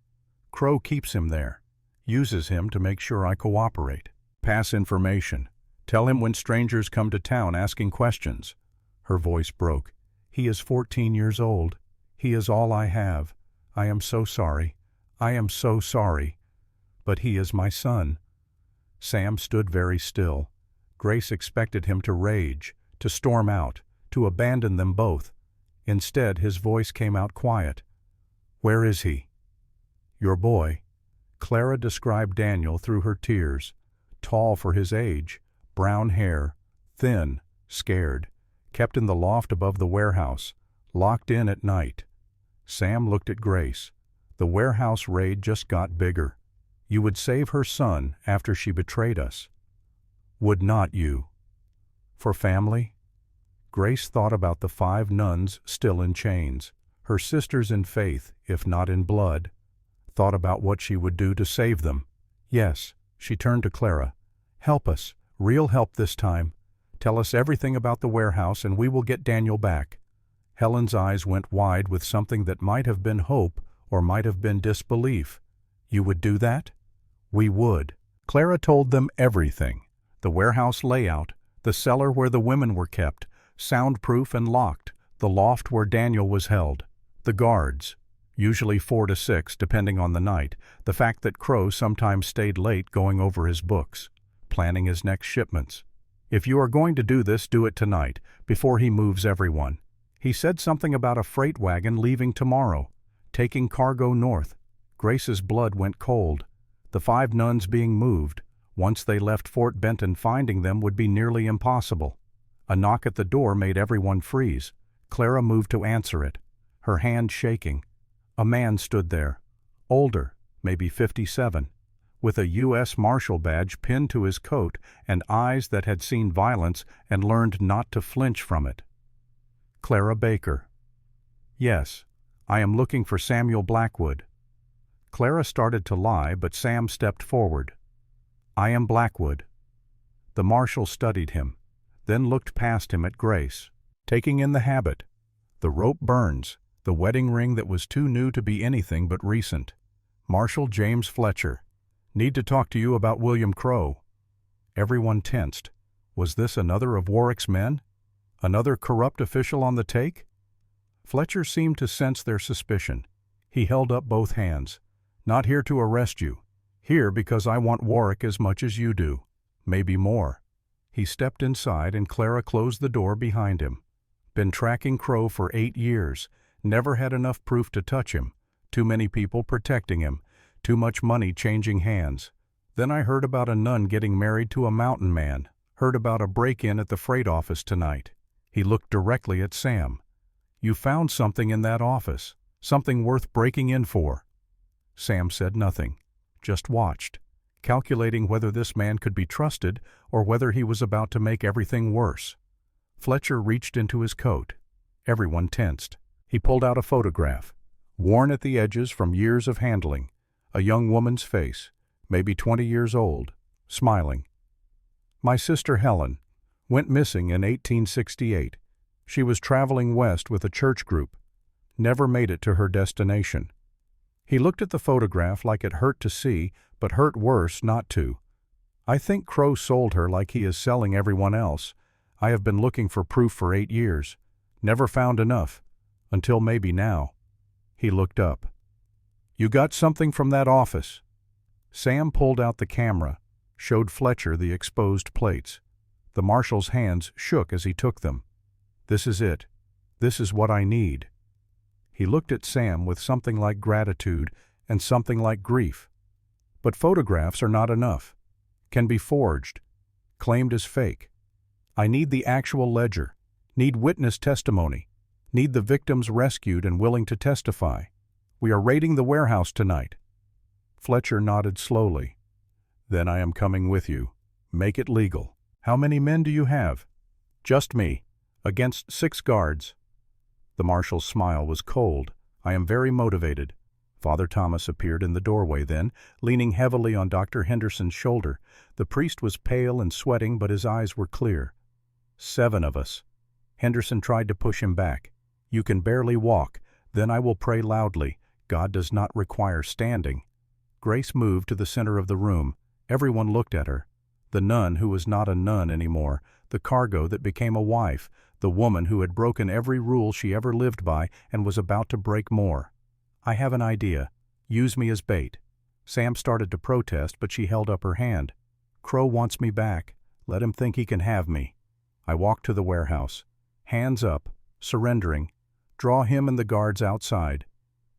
Crow keeps him there, uses him to make sure I cooperate. Pass information. Tell him when strangers come to town asking questions." Her voice broke. "He is 14 years old. He is all I have. I am so sorry. I am so sorry. But he is my son." Sam stood very still. Grace expected him to rage, to storm out, to abandon them both. Instead, his voice came out quiet. "Where is he?" "Your boy." Clara described Daniel through her tears. Tall for his age, brown hair, thin, scared, kept in the loft above the warehouse, locked in at night. Sam looked at Grace. The warehouse raid just got bigger. "You would save her son after she betrayed us. Would not you? For family?" Grace thought about the 5 nuns still in chains, her sisters in faith, if not in blood. Thought about what she would do to save them. "Yes." She turned to Clara. "Help us, real help this time. Tell us everything about the warehouse and we will get Daniel back." Helen's eyes went wide with something that might have been hope or might have been disbelief. "You would do that?" "We would." Clara told them everything. The warehouse layout, the cellar where the women were kept, soundproof and locked, the loft where Daniel was held, the guards, usually 4 to 6 depending on the night, the fact that Crow sometimes stayed late going over his books, planning his next shipments. "If you are going to do this, do it tonight, before he moves everyone." He said something about a freight wagon leaving tomorrow, taking cargo north. Grace's blood went cold. The 5 nuns being moved. Once they left Fort Benton, finding them would be nearly impossible. A knock at the door made everyone freeze. Clara moved to answer it, her hand shaking. A man stood there, older, maybe 57, with a U.S. Marshal badge pinned to his coat and eyes that had seen violence and learned not to flinch from it. "Clara Baker." "Yes, I am looking for Samuel Blackwood." Clara started to lie, but Sam stepped forward. "I am Blackwood." The marshal studied him, then looked past him at Grace, taking in the habit, the rope burns, the wedding ring that was too new to be anything but recent. "Marshal James Fletcher. Need to talk to you about William Crow." Everyone tensed. Was this another of Warwick's men? Another corrupt official on the take? Fletcher seemed to sense their suspicion. He held up both hands. "Not here to arrest you. Here because I want Warwick as much as you do. Maybe more." He stepped inside and Clara closed the door behind him. Been tracking Crow for 8 years. Never had enough proof to touch him. Too many people protecting him. Too much money changing hands. Then I heard about a nun getting married to a mountain man. Heard about a break-in at the freight office tonight. He looked directly at Sam. "You found something in that office. Something worth breaking in for." Sam said nothing, just watched. calculating whether this man could be trusted or whether he was about to make everything worse. Fletcher reached into his coat. Everyone tensed. He pulled out a photograph, worn at the edges from years of handling, a young woman's face, maybe 20 years old, smiling. My sister Helen went missing in 1868. She was traveling west with a church group, never made it to her destination. He looked at the photograph like it hurt to see, but hurt worse not to. I think Crow sold her like he is selling everyone else. I have been looking for proof for 8 years. Never found enough. Until maybe now. He looked up. You got something from that office? Sam pulled out the camera, showed Fletcher the exposed plates. The marshal's hands shook as he took them. This is it. This is what I need. He looked at Sam with something like gratitude and something like grief. But photographs are not enough. Can be forged, claimed as fake. I need the actual ledger, need witness testimony, need the victims rescued and willing to testify. We are raiding the warehouse tonight. Fletcher nodded slowly. Then I am coming with you. Make it legal. How many men do you have? Just me, against 6 guards. The marshal's smile was cold. I am very motivated. Father Thomas appeared in the doorway then, leaning heavily on Dr. Henderson's shoulder. The priest was pale and sweating, but his eyes were clear. 7 of us. Henderson tried to push him back. You can barely walk. Then I will pray loudly. God does not require standing. Grace moved to the center of the room. Everyone looked at her. The nun who was not a nun anymore, the cargo that became a wife, the woman who had broken every rule she ever lived by and was about to break more. I have an idea. Use me as bait. Sam started to protest, but she held up her hand. Crow wants me back. Let him think he can have me. I walked to the warehouse. Hands up, surrendering. Draw him and the guards outside.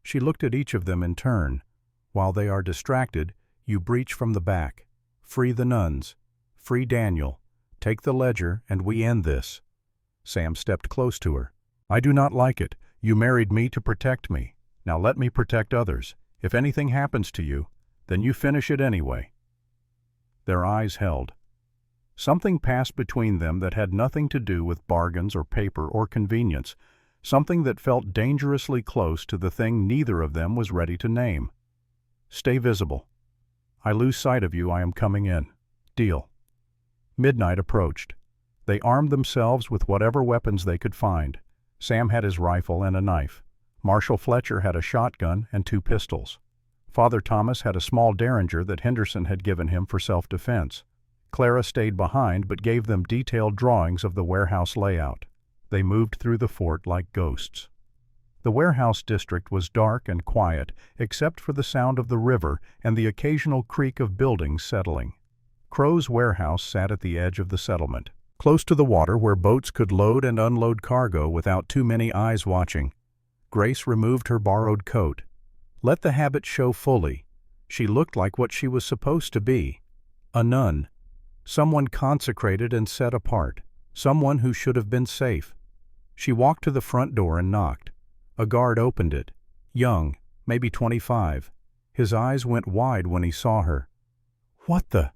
She looked at each of them in turn. While they are distracted, you breach from the back. Free the nuns. Free Daniel. Take the ledger, and we end this. Sam stepped close to her. I do not like it. You married me to protect me. Now let me protect others. If anything happens to you, then you finish it anyway. Their eyes held. Something passed between them that had nothing to do with bargains or paper or convenience, something that felt dangerously close to the thing neither of them was ready to name. Stay visible. I lose sight of you, I am coming in. Deal. Midnight approached. They armed themselves with whatever weapons they could find. Sam had his rifle and a knife. Marshal Fletcher had a shotgun and 2 pistols. Father Thomas had a small derringer that Henderson had given him for self-defense. Clara stayed behind but gave them detailed drawings of the warehouse layout. They moved through the fort like ghosts. The warehouse district was dark and quiet, except for the sound of the river and the occasional creak of buildings settling. Crow's warehouse sat at the edge of the settlement, close to the water where boats could load and unload cargo without too many eyes watching. Grace removed her borrowed coat. Let the habit show fully. She looked like what she was supposed to be. A nun. Someone consecrated and set apart. Someone who should have been safe. She walked to the front door and knocked. A guard opened it. Young, maybe 25. His eyes went wide when he saw her. What the?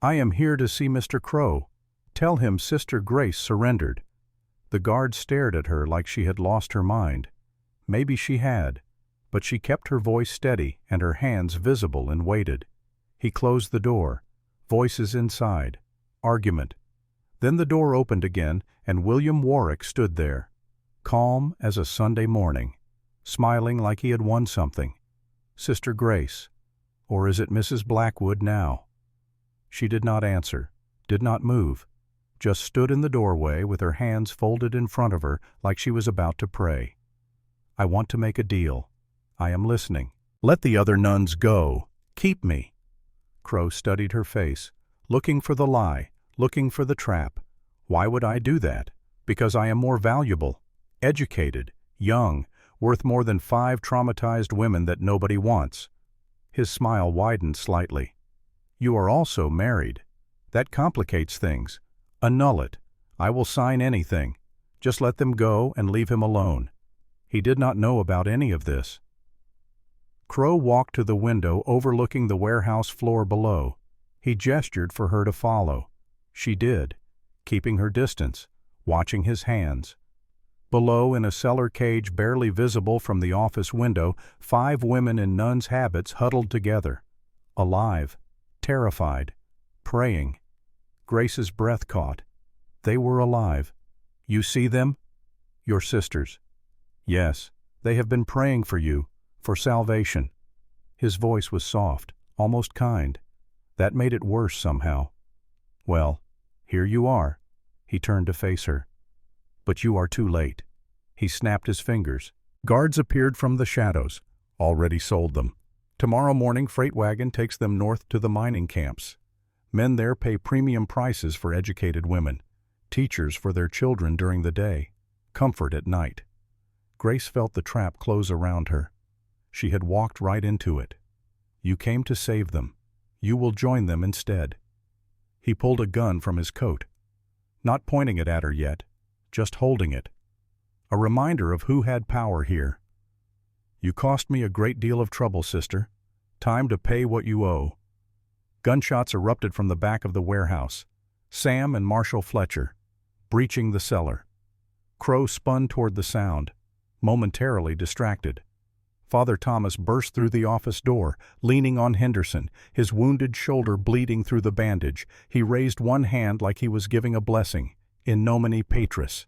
I am here to see Mr. Crow. Tell him Sister Grace surrendered. The guard stared at her like she had lost her mind. Maybe she had, but she kept her voice steady and her hands visible and waited. He closed the door. Voices inside. Argument. Then the door opened again and William Warwick stood there, calm as a Sunday morning, smiling like he had won something. Sister Grace. Or is it Mrs. Blackwood now? She did not answer, did not move, just stood in the doorway with her hands folded in front of her like she was about to pray. I want to make a deal. I am listening. Let the other nuns go. Keep me. Crow studied her face, looking for the lie, looking for the trap. Why would I do that? Because I am more valuable, educated, young, worth more than 5 traumatized women that nobody wants. His smile widened slightly. You are also married. That complicates things. Annul it. I will sign anything. Just let them go and leave him alone. He did not know about any of this. Crow walked to the window overlooking the warehouse floor below. He gestured for her to follow. She did, keeping her distance, watching his hands. Below, in a cellar cage barely visible from the office window, 5 women in nuns' habits huddled together. Alive, terrified, praying. Grace's breath caught. They were alive. You see them? Your sisters. Yes, they have been praying for you, for salvation. His voice was soft, almost kind. That made it worse somehow. Well, here you are. He turned to face her. But you are too late. He snapped his fingers. Guards appeared from the shadows. Already sold them. Tomorrow morning, freight wagon takes them north to the mining camps. Men there pay premium prices for educated women, teachers for their children during the day, comfort at night. Grace felt the trap close around her. She had walked right into it. You came to save them. You will join them instead. He pulled a gun from his coat, not pointing it at her yet, just holding it. A reminder of who had power here. You cost me a great deal of trouble, sister. Time to pay what you owe. Gunshots erupted from the back of the warehouse. Sam and Marshall Fletcher, breaching the cellar. Crow spun toward the sound, momentarily distracted. Father Thomas burst through the office door, leaning on Henderson, his wounded shoulder bleeding through the bandage. He raised one hand like he was giving a blessing, in nomine Patris.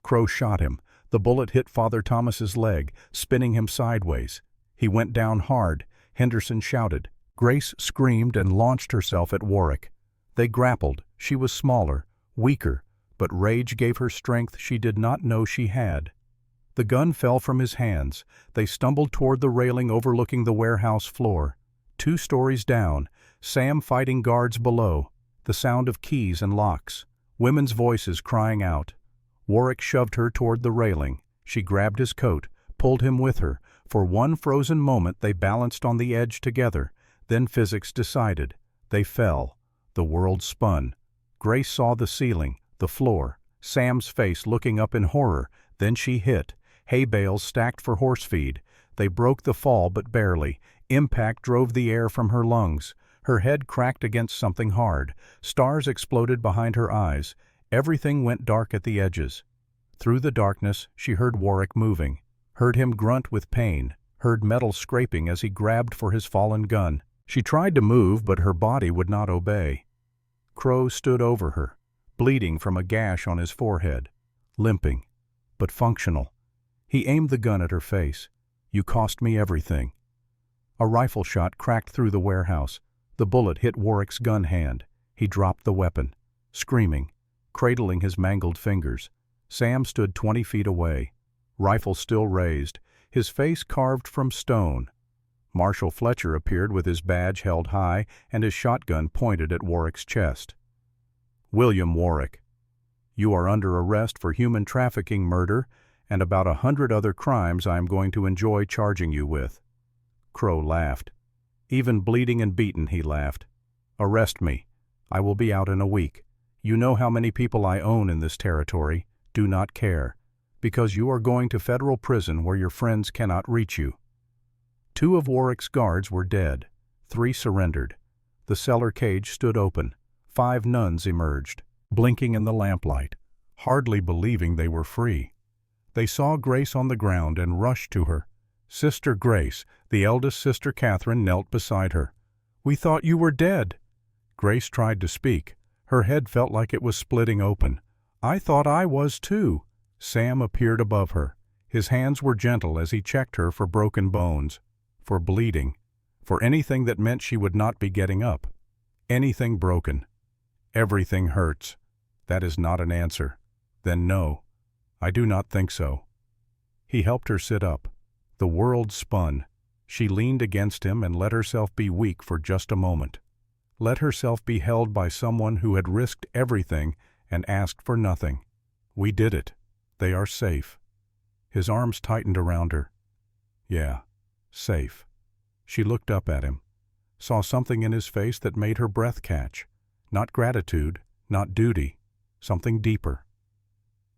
Crow shot him. The bullet hit Father Thomas's leg, spinning him sideways. He went down hard. Henderson shouted. Grace screamed and launched herself at Warwick. They grappled. She was smaller, weaker, but rage gave her strength she did not know she had. The gun fell from his hands. They stumbled toward the railing overlooking the warehouse floor. 2 stories down, Sam fighting guards below, the sound of keys and locks, women's voices crying out. Warwick shoved her toward the railing. She grabbed his coat, pulled him with her. For one frozen moment they balanced on the edge together. Then physics decided. They fell. The world spun. Grace saw the ceiling, the floor, Sam's face looking up in horror. Then she hit. Hay bales stacked for horse feed. They broke the fall, but barely. Impact drove the air from her lungs. Her head cracked against something hard. Stars exploded behind her eyes. Everything went dark at the edges. Through the darkness, she heard Warwick moving, heard him grunt with pain, heard metal scraping as he grabbed for his fallen gun. She tried to move, but her body would not obey. Crow stood over her, bleeding from a gash on his forehead, limping, but functional. He aimed the gun at her face. You cost me everything. A rifle shot cracked through the warehouse. The bullet hit Warwick's gun hand. He dropped the weapon, screaming, cradling his mangled fingers. Sam stood 20 feet away, rifle still raised, his face carved from stone. Marshall Fletcher appeared with his badge held high and his shotgun pointed at Warwick's chest. William Warwick, you are under arrest for human trafficking, murder, and about 100 other crimes I am going to enjoy charging you with. Crow laughed. Even bleeding and beaten, he laughed. Arrest me. I will be out in a week. You know how many people I own in this territory. Do not care. Because you are going to federal prison where your friends cannot reach you. 2 of Warwick's guards were dead. 3 surrendered. The cellar cage stood open. 5 nuns emerged, blinking in the lamplight, hardly believing they were free. They saw Grace on the ground and rushed to her. Sister Grace, the eldest sister Catherine, knelt beside her. We thought you were dead. Grace tried to speak. Her head felt like it was splitting open. I thought I was too. Sam appeared above her. His hands were gentle as he checked her for broken bones, for bleeding, for anything that meant she would not be getting up. Anything broken. Everything hurts. That is not an answer. Then no. I do not think so. He helped her sit up. The world spun. She leaned against him and let herself be weak for just a moment. Let herself be held by someone who had risked everything and asked for nothing. We did it. They are safe. His arms tightened around her. Yeah, safe. She looked up at him, saw something in his face that made her breath catch. Not gratitude, not duty, something deeper.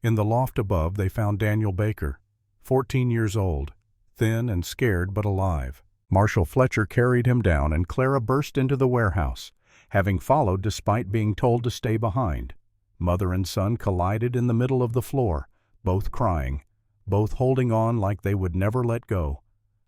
In the loft above they found Daniel Baker, 14 years old, thin and scared but alive. Marshall Fletcher carried him down and Clara burst into the warehouse. having followed despite being told to stay behind. Mother and son collided in the middle of the floor, both crying, both holding on like they would never let go.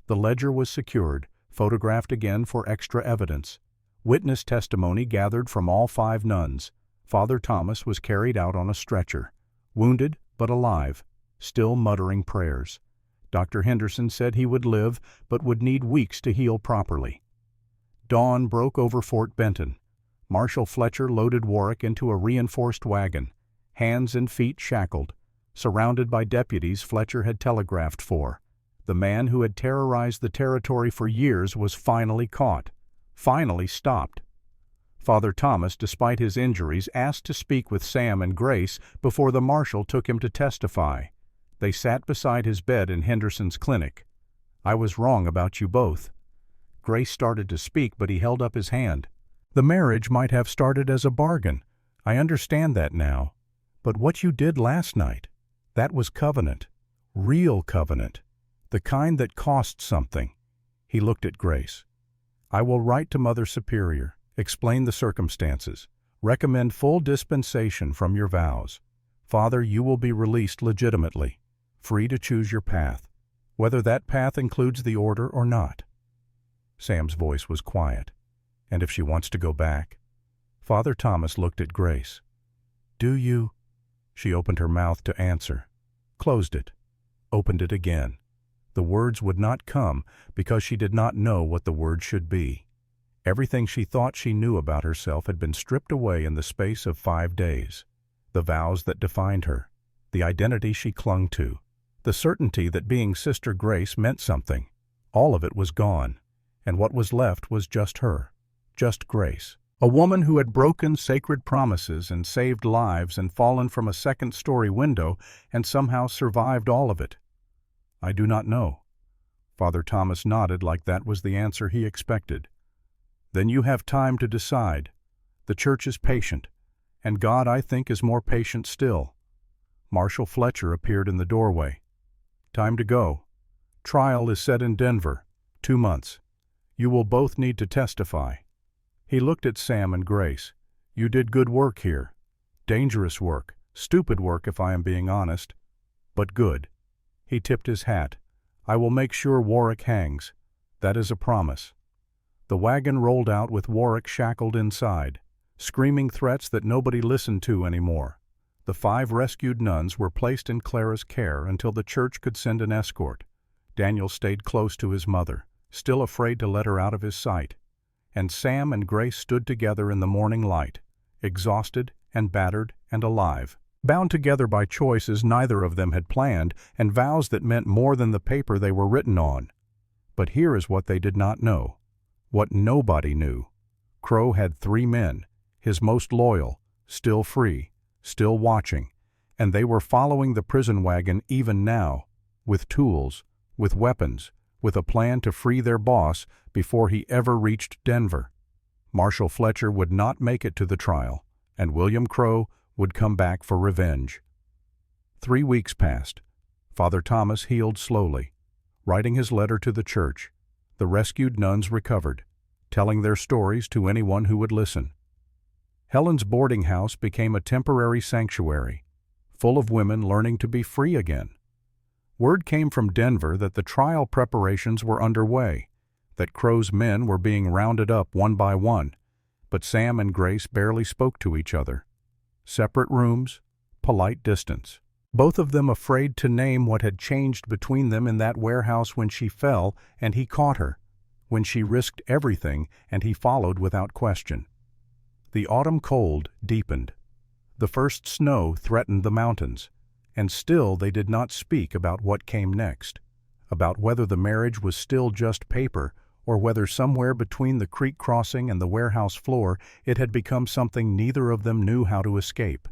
The ledger was secured, photographed again for extra evidence. Witness testimony gathered from all 5 nuns. Father Thomas was carried out on a stretcher, wounded but alive, still muttering prayers. Dr. Henderson said he would live but would need weeks to heal properly. Dawn broke over Fort Benton. Marshal Fletcher loaded Warwick into a reinforced wagon, hands and feet shackled, surrounded by deputies Fletcher had telegraphed for. The man who had terrorized the territory for years was finally caught, finally stopped. Father Thomas, despite his injuries, asked to speak with Sam and Grace before the marshal took him to testify. They sat beside his bed in Henderson's clinic. "I was wrong about you both." Grace started to speak, but he held up his hand. "The marriage might have started as a bargain. I understand that now. But what you did last night, that was covenant. Real covenant. The kind that cost something." He looked at Grace. "I will write to Mother Superior, explain the circumstances, recommend full dispensation from your vows. Father, you will be released legitimately, free to choose your path, whether that path includes the order or not." Sam's voice was quiet. "And if she wants to go back?" Father Thomas looked at Grace. "Do you?" She opened her mouth to answer, closed it, opened it again. The words would not come because she did not know what the words should be. Everything she thought she knew about herself had been stripped away in the space of 5 days. The vows that defined her, the identity she clung to, the certainty that being Sister Grace meant something. All of it was gone, and what was left was just her, just Grace. A woman who had broken sacred promises and saved lives and fallen from a second-story window and somehow survived all of it. "I do not know." Father Thomas nodded like that was the answer he expected. "Then you have time to decide. The church is patient, and God, I think, is more patient still." Marshal Fletcher appeared in the doorway. "Time to go. Trial is set in Denver, 2 months. You will both need to testify." He looked at Sam and Grace. "You did good work here. Dangerous work, stupid work if I am being honest, but good." He tipped his hat. "I will make sure Warwick hangs. That is a promise." The wagon rolled out with Warwick shackled inside, screaming threats that nobody listened to anymore. The 5 rescued nuns were placed in Clara's care until the church could send an escort. Daniel stayed close to his mother, still afraid to let her out of his sight. And Sam and Grace stood together in the morning light, exhausted and battered and alive, bound together by choices neither of them had planned and vows that meant more than the paper they were written on. But here is what they did not know, what nobody knew. Crow had 3 men, his most loyal, still free, still watching, and they were following the prison wagon even now, with tools, with weapons, with a plan to free their boss before he ever reached Denver. Marshal Fletcher would not make it to the trial, and William Crow would come back for revenge. 3 weeks passed. Father Thomas healed slowly. Writing his letter to the church, the rescued nuns recovered, telling their stories to anyone who would listen. Helen's boarding house became a temporary sanctuary, full of women learning to be free again. Word came from Denver that the trial preparations were underway, that Crow's men were being rounded up one by one, but Sam and Grace barely spoke to each other. Separate rooms, polite distance. Both of them afraid to name what had changed between them in that warehouse when she fell and he caught her, when she risked everything and he followed without question. The autumn cold deepened. The first snow threatened the mountains, and still they did not speak about what came next, about whether the marriage was still just paper or whether somewhere between the creek crossing and the warehouse floor it had become something neither of them knew how to escape.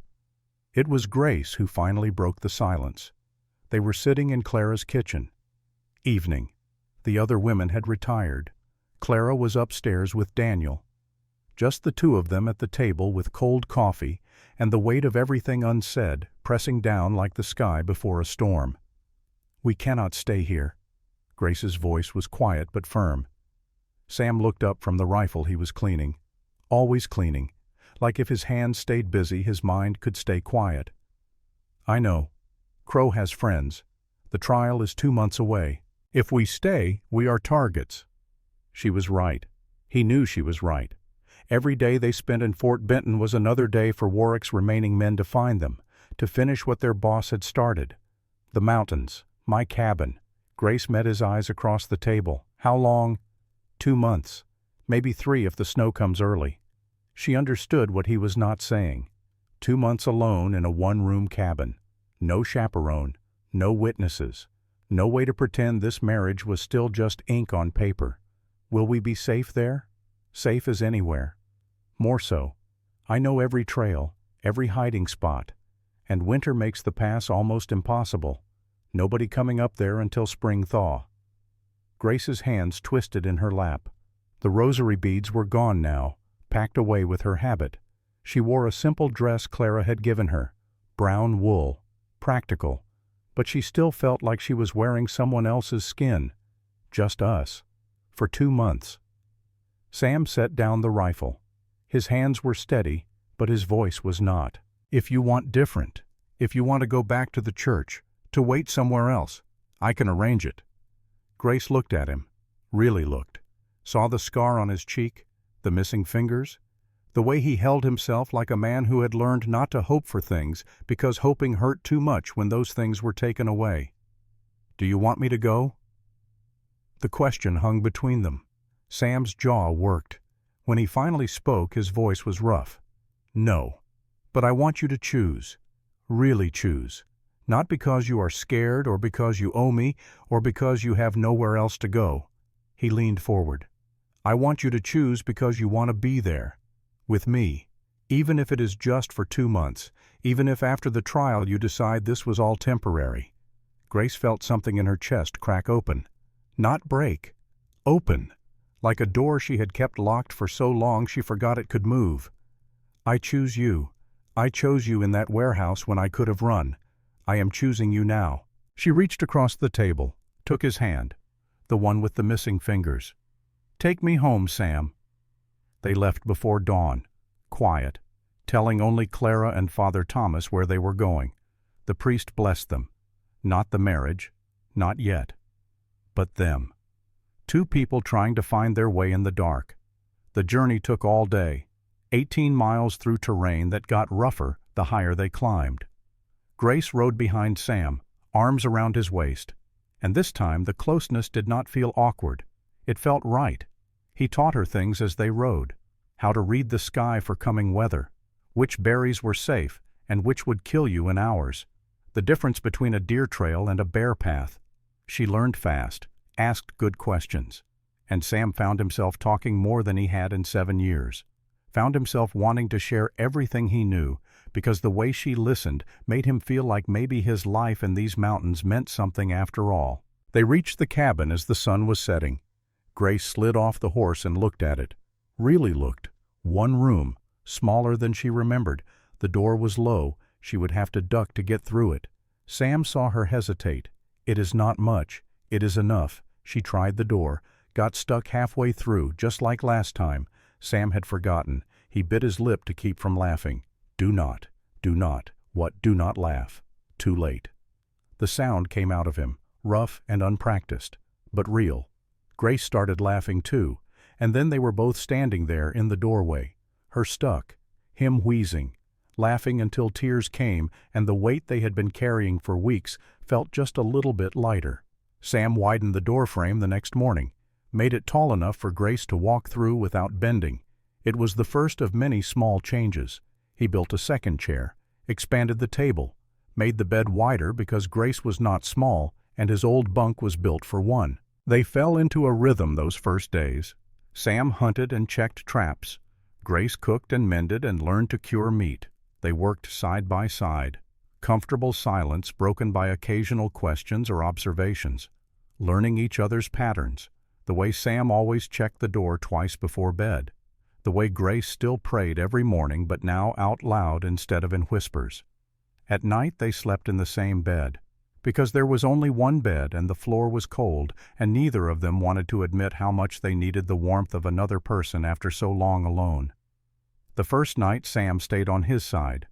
It was Grace who finally broke the silence. They were sitting in Clara's kitchen. Evening. The other women had retired. Clara was upstairs with Daniel. Just the 2 of them at the table with cold coffee and the weight of everything unsaid pressing down like the sky before a storm. "We cannot stay here." Grace's voice was quiet but firm. Sam looked up from the rifle he was cleaning. always cleaning, like if his hands stayed busy, his mind could stay quiet. I know. Crow has friends. The trial is 2 months away. If we stay, we are targets. She was right. He knew she was right. Every day they spent in Fort Benton was another day for Warwick's remaining men to find them, to finish what their boss had started. The mountains, my cabin. Grace met his eyes across the table. How long? 2 months. Maybe 3 if the snow comes early. She understood what he was not saying. 2 months alone in a one-room cabin. No chaperone, no witnesses, no way to pretend this marriage was still just ink on paper. Will we be safe there? Safe as anywhere. More so. I know every trail, every hiding spot, and winter makes the pass almost impossible. Nobody coming up there until spring thaw. Grace's hands twisted in her lap. The rosary beads were gone now, packed away with her habit. She wore a simple dress Clara had given her, brown wool, practical, but she still felt like she was wearing someone else's skin, just us, for 2 months. Sam set down the rifle. His hands were steady, but his voice was not. If you want different, if you want to go back to the church, to wait somewhere else, I can arrange it. Grace looked at him, really looked, saw the scar on his cheek, the missing fingers, the way he held himself like a man who had learned not to hope for things because hoping hurt too much when those things were taken away. Do you want me to go? The question hung between them. Sam's jaw worked. When he finally spoke, his voice was rough. No, but I want you to choose. Really choose. Not because you are scared or because you owe me or because you have nowhere else to go. He leaned forward. I want you to choose because you want to be there. With me. Even if it is just for 2 months. Even if after the trial you decide this was all temporary. Grace felt something in her chest crack open. Not break. Open. Like a door she had kept locked for so long she forgot it could move. I choose you. I chose you in that warehouse when I could have run. I am choosing you now. She reached across the table, took his hand, the one with the missing fingers. Take me home, Sam. They left before dawn, quiet, telling only Clara and Father Thomas where they were going. The priest blessed them. Not the marriage, not yet, but them. 2 people trying to find their way in the dark. The journey took all day, 18 miles through terrain that got rougher the higher they climbed. Grace rode behind Sam, arms around his waist, and this time the closeness did not feel awkward. It felt right. He taught her things as they rode, how to read the sky for coming weather, which berries were safe and which would kill you in hours, the difference between a deer trail and a bear path. She learned fast, asked good questions, and Sam found himself talking more than he had in 7 years, found himself wanting to share everything he knew, because the way she listened made him feel like maybe his life in these mountains meant something after all. They reached the cabin as the sun was setting. Grace slid off the horse and looked at it. Really looked. 1 room, smaller than she remembered. The door was low. She would have to duck to get through it. Sam saw her hesitate. It is not much. It is enough. She tried the door, got stuck halfway through, just like last time. Sam had forgotten. He bit his lip to keep from laughing. Do not, what, do not laugh. Too late. The sound came out of him, rough and unpracticed, but real. Grace started laughing too, and then they were both standing there in the doorway, her stuck, him wheezing, laughing until tears came and the weight they had been carrying for weeks felt just a little bit lighter. Sam widened the doorframe the next morning, made it tall enough for Grace to walk through without bending. It was the first of many small changes. He built a second chair, expanded the table, made the bed wider because Grace was not small and his old bunk was built for 1. They fell into a rhythm those first days. Sam hunted and checked traps. Grace cooked and mended and learned to cure meat. They worked side by side. Comfortable silence broken by occasional questions or observations. Learning each other's patterns. The way Sam always checked the door twice before bed. The way Grace still prayed every morning but now out loud instead of in whispers. At night they slept in the same bed, because there was only 1 bed and the floor was cold, and neither of them wanted to admit how much they needed the warmth of another person after so long alone. The first night Sam stayed on his side.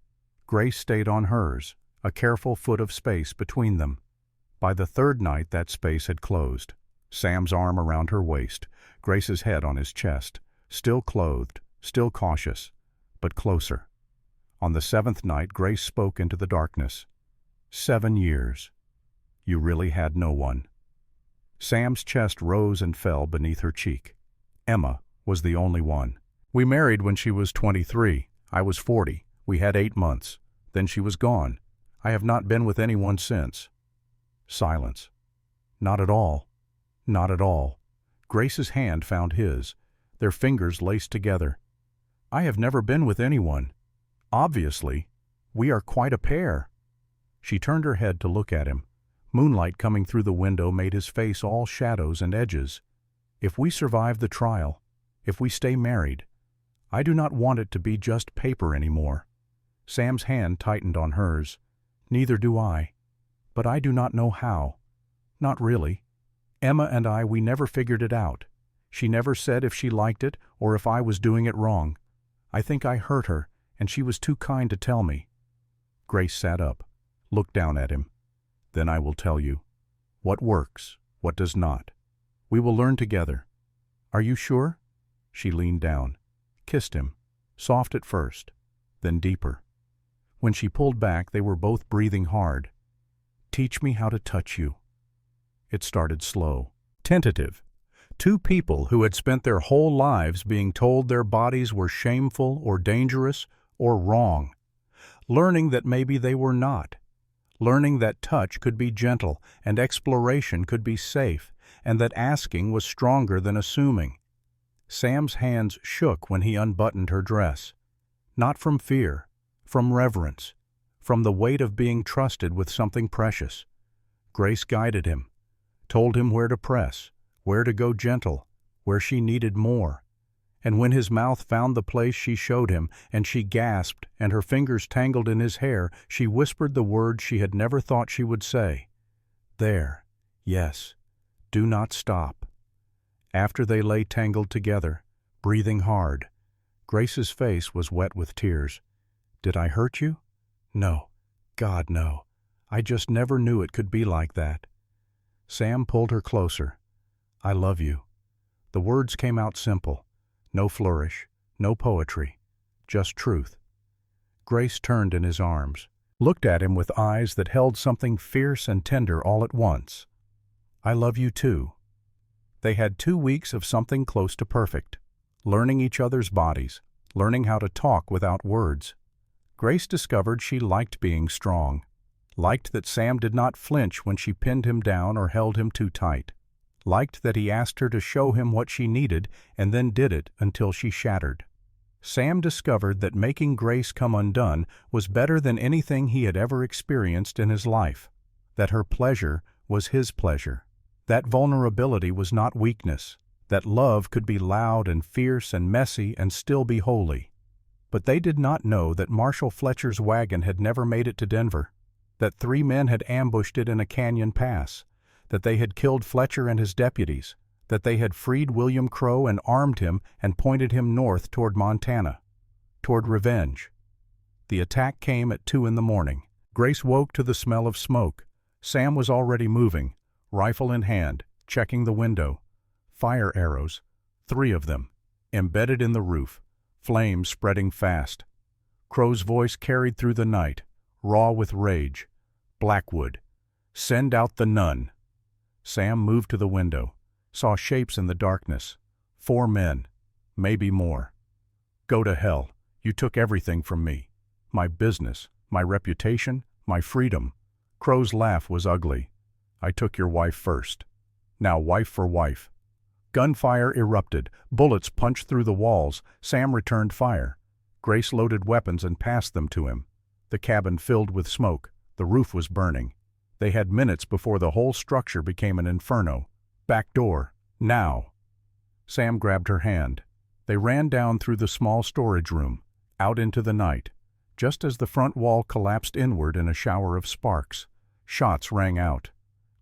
Grace stayed on hers, a careful foot of space between them. By the third night that space had closed. Sam's arm around her waist, Grace's head on his chest, still clothed, still cautious, but closer. On the seventh night Grace spoke into the darkness. 7 years. You really had no one. Sam's chest rose and fell beneath her cheek. Emma was the only one. We married when she was 23. I was 40. We had 8 months. Then she was gone. I have not been with anyone since. Silence. Not at all. Not at all. Grace's hand found his, their fingers laced together. I have never been with anyone. Obviously, we are quite a pair. She turned her head to look at him. Moonlight coming through the window made his face all shadows and edges. If we survive the trial, if we stay married, I do not want it to be just paper anymore. Sam's hand tightened on hers. Neither do I. But I do not know how. Not really. Emma and I, we never figured it out. She never said if she liked it or if I was doing it wrong. I think I hurt her, and she was too kind to tell me. Grace sat up, looked down at him. Then I will tell you. What works, what does not. We will learn together. Are you sure? She leaned down, kissed him, soft at first, then deeper. When she pulled back, they were both breathing hard. Teach me how to touch you. It started slow, tentative. Two people who had spent their whole lives being told their bodies were shameful or dangerous or wrong. Learning that maybe they were not. Learning that touch could be gentle and exploration could be safe, and that asking was stronger than assuming. Sam's hands shook when he unbuttoned her dress. Not from fear, from reverence, from the weight of being trusted with something precious. Grace guided him, told him where to press, where to go gentle, where she needed more. And when his mouth found the place she showed him, and she gasped, and her fingers tangled in his hair, she whispered the words she had never thought she would say. There, yes, do not stop. After they lay tangled together, breathing hard, Grace's face was wet with tears. Did I hurt you? No. God, no. I just never knew it could be like that. Sam pulled her closer. I love you. The words came out simple. No flourish, no poetry, just truth. Grace turned in his arms, looked at him with eyes that held something fierce and tender all at once. I love you too. They had 2 weeks of something close to perfect, learning each other's bodies, learning how to talk without words. Grace discovered she liked being strong, liked that Sam did not flinch when she pinned him down or held him too tight, liked that he asked her to show him what she needed and then did it until she shattered. Sam discovered that making Grace come undone was better than anything he had ever experienced in his life, that her pleasure was his pleasure, that vulnerability was not weakness, that love could be loud and fierce and messy and still be holy. But they did not know that Marshal Fletcher's wagon had never made it to Denver, that 3 men had ambushed it in a canyon pass, that they had killed Fletcher and his deputies, that they had freed William Crowe and armed him and pointed him north toward Montana, toward revenge. The attack came at 2 in the morning. Grace woke to the smell of smoke. Sam was already moving, rifle in hand, checking the window. Fire arrows, 3 of them, embedded in the roof, flames spreading fast. Crowe's voice carried through the night, raw with rage. Blackwood, send out the nun. Sam moved to the window, saw shapes in the darkness. 4 men, maybe more. Go to hell. You took everything from me. My business, my reputation, my freedom. Crowe's laugh was ugly. I took your wife first. Now wife for wife. Gunfire erupted. Bullets punched through the walls. Sam returned fire. Grace loaded weapons and passed them to him. The cabin filled with smoke. The roof was burning. They had minutes before the whole structure became an inferno. Back door, now. Sam grabbed her hand. They ran down through the small storage room, out into the night. Just as the front wall collapsed inward in a shower of sparks, shots rang out.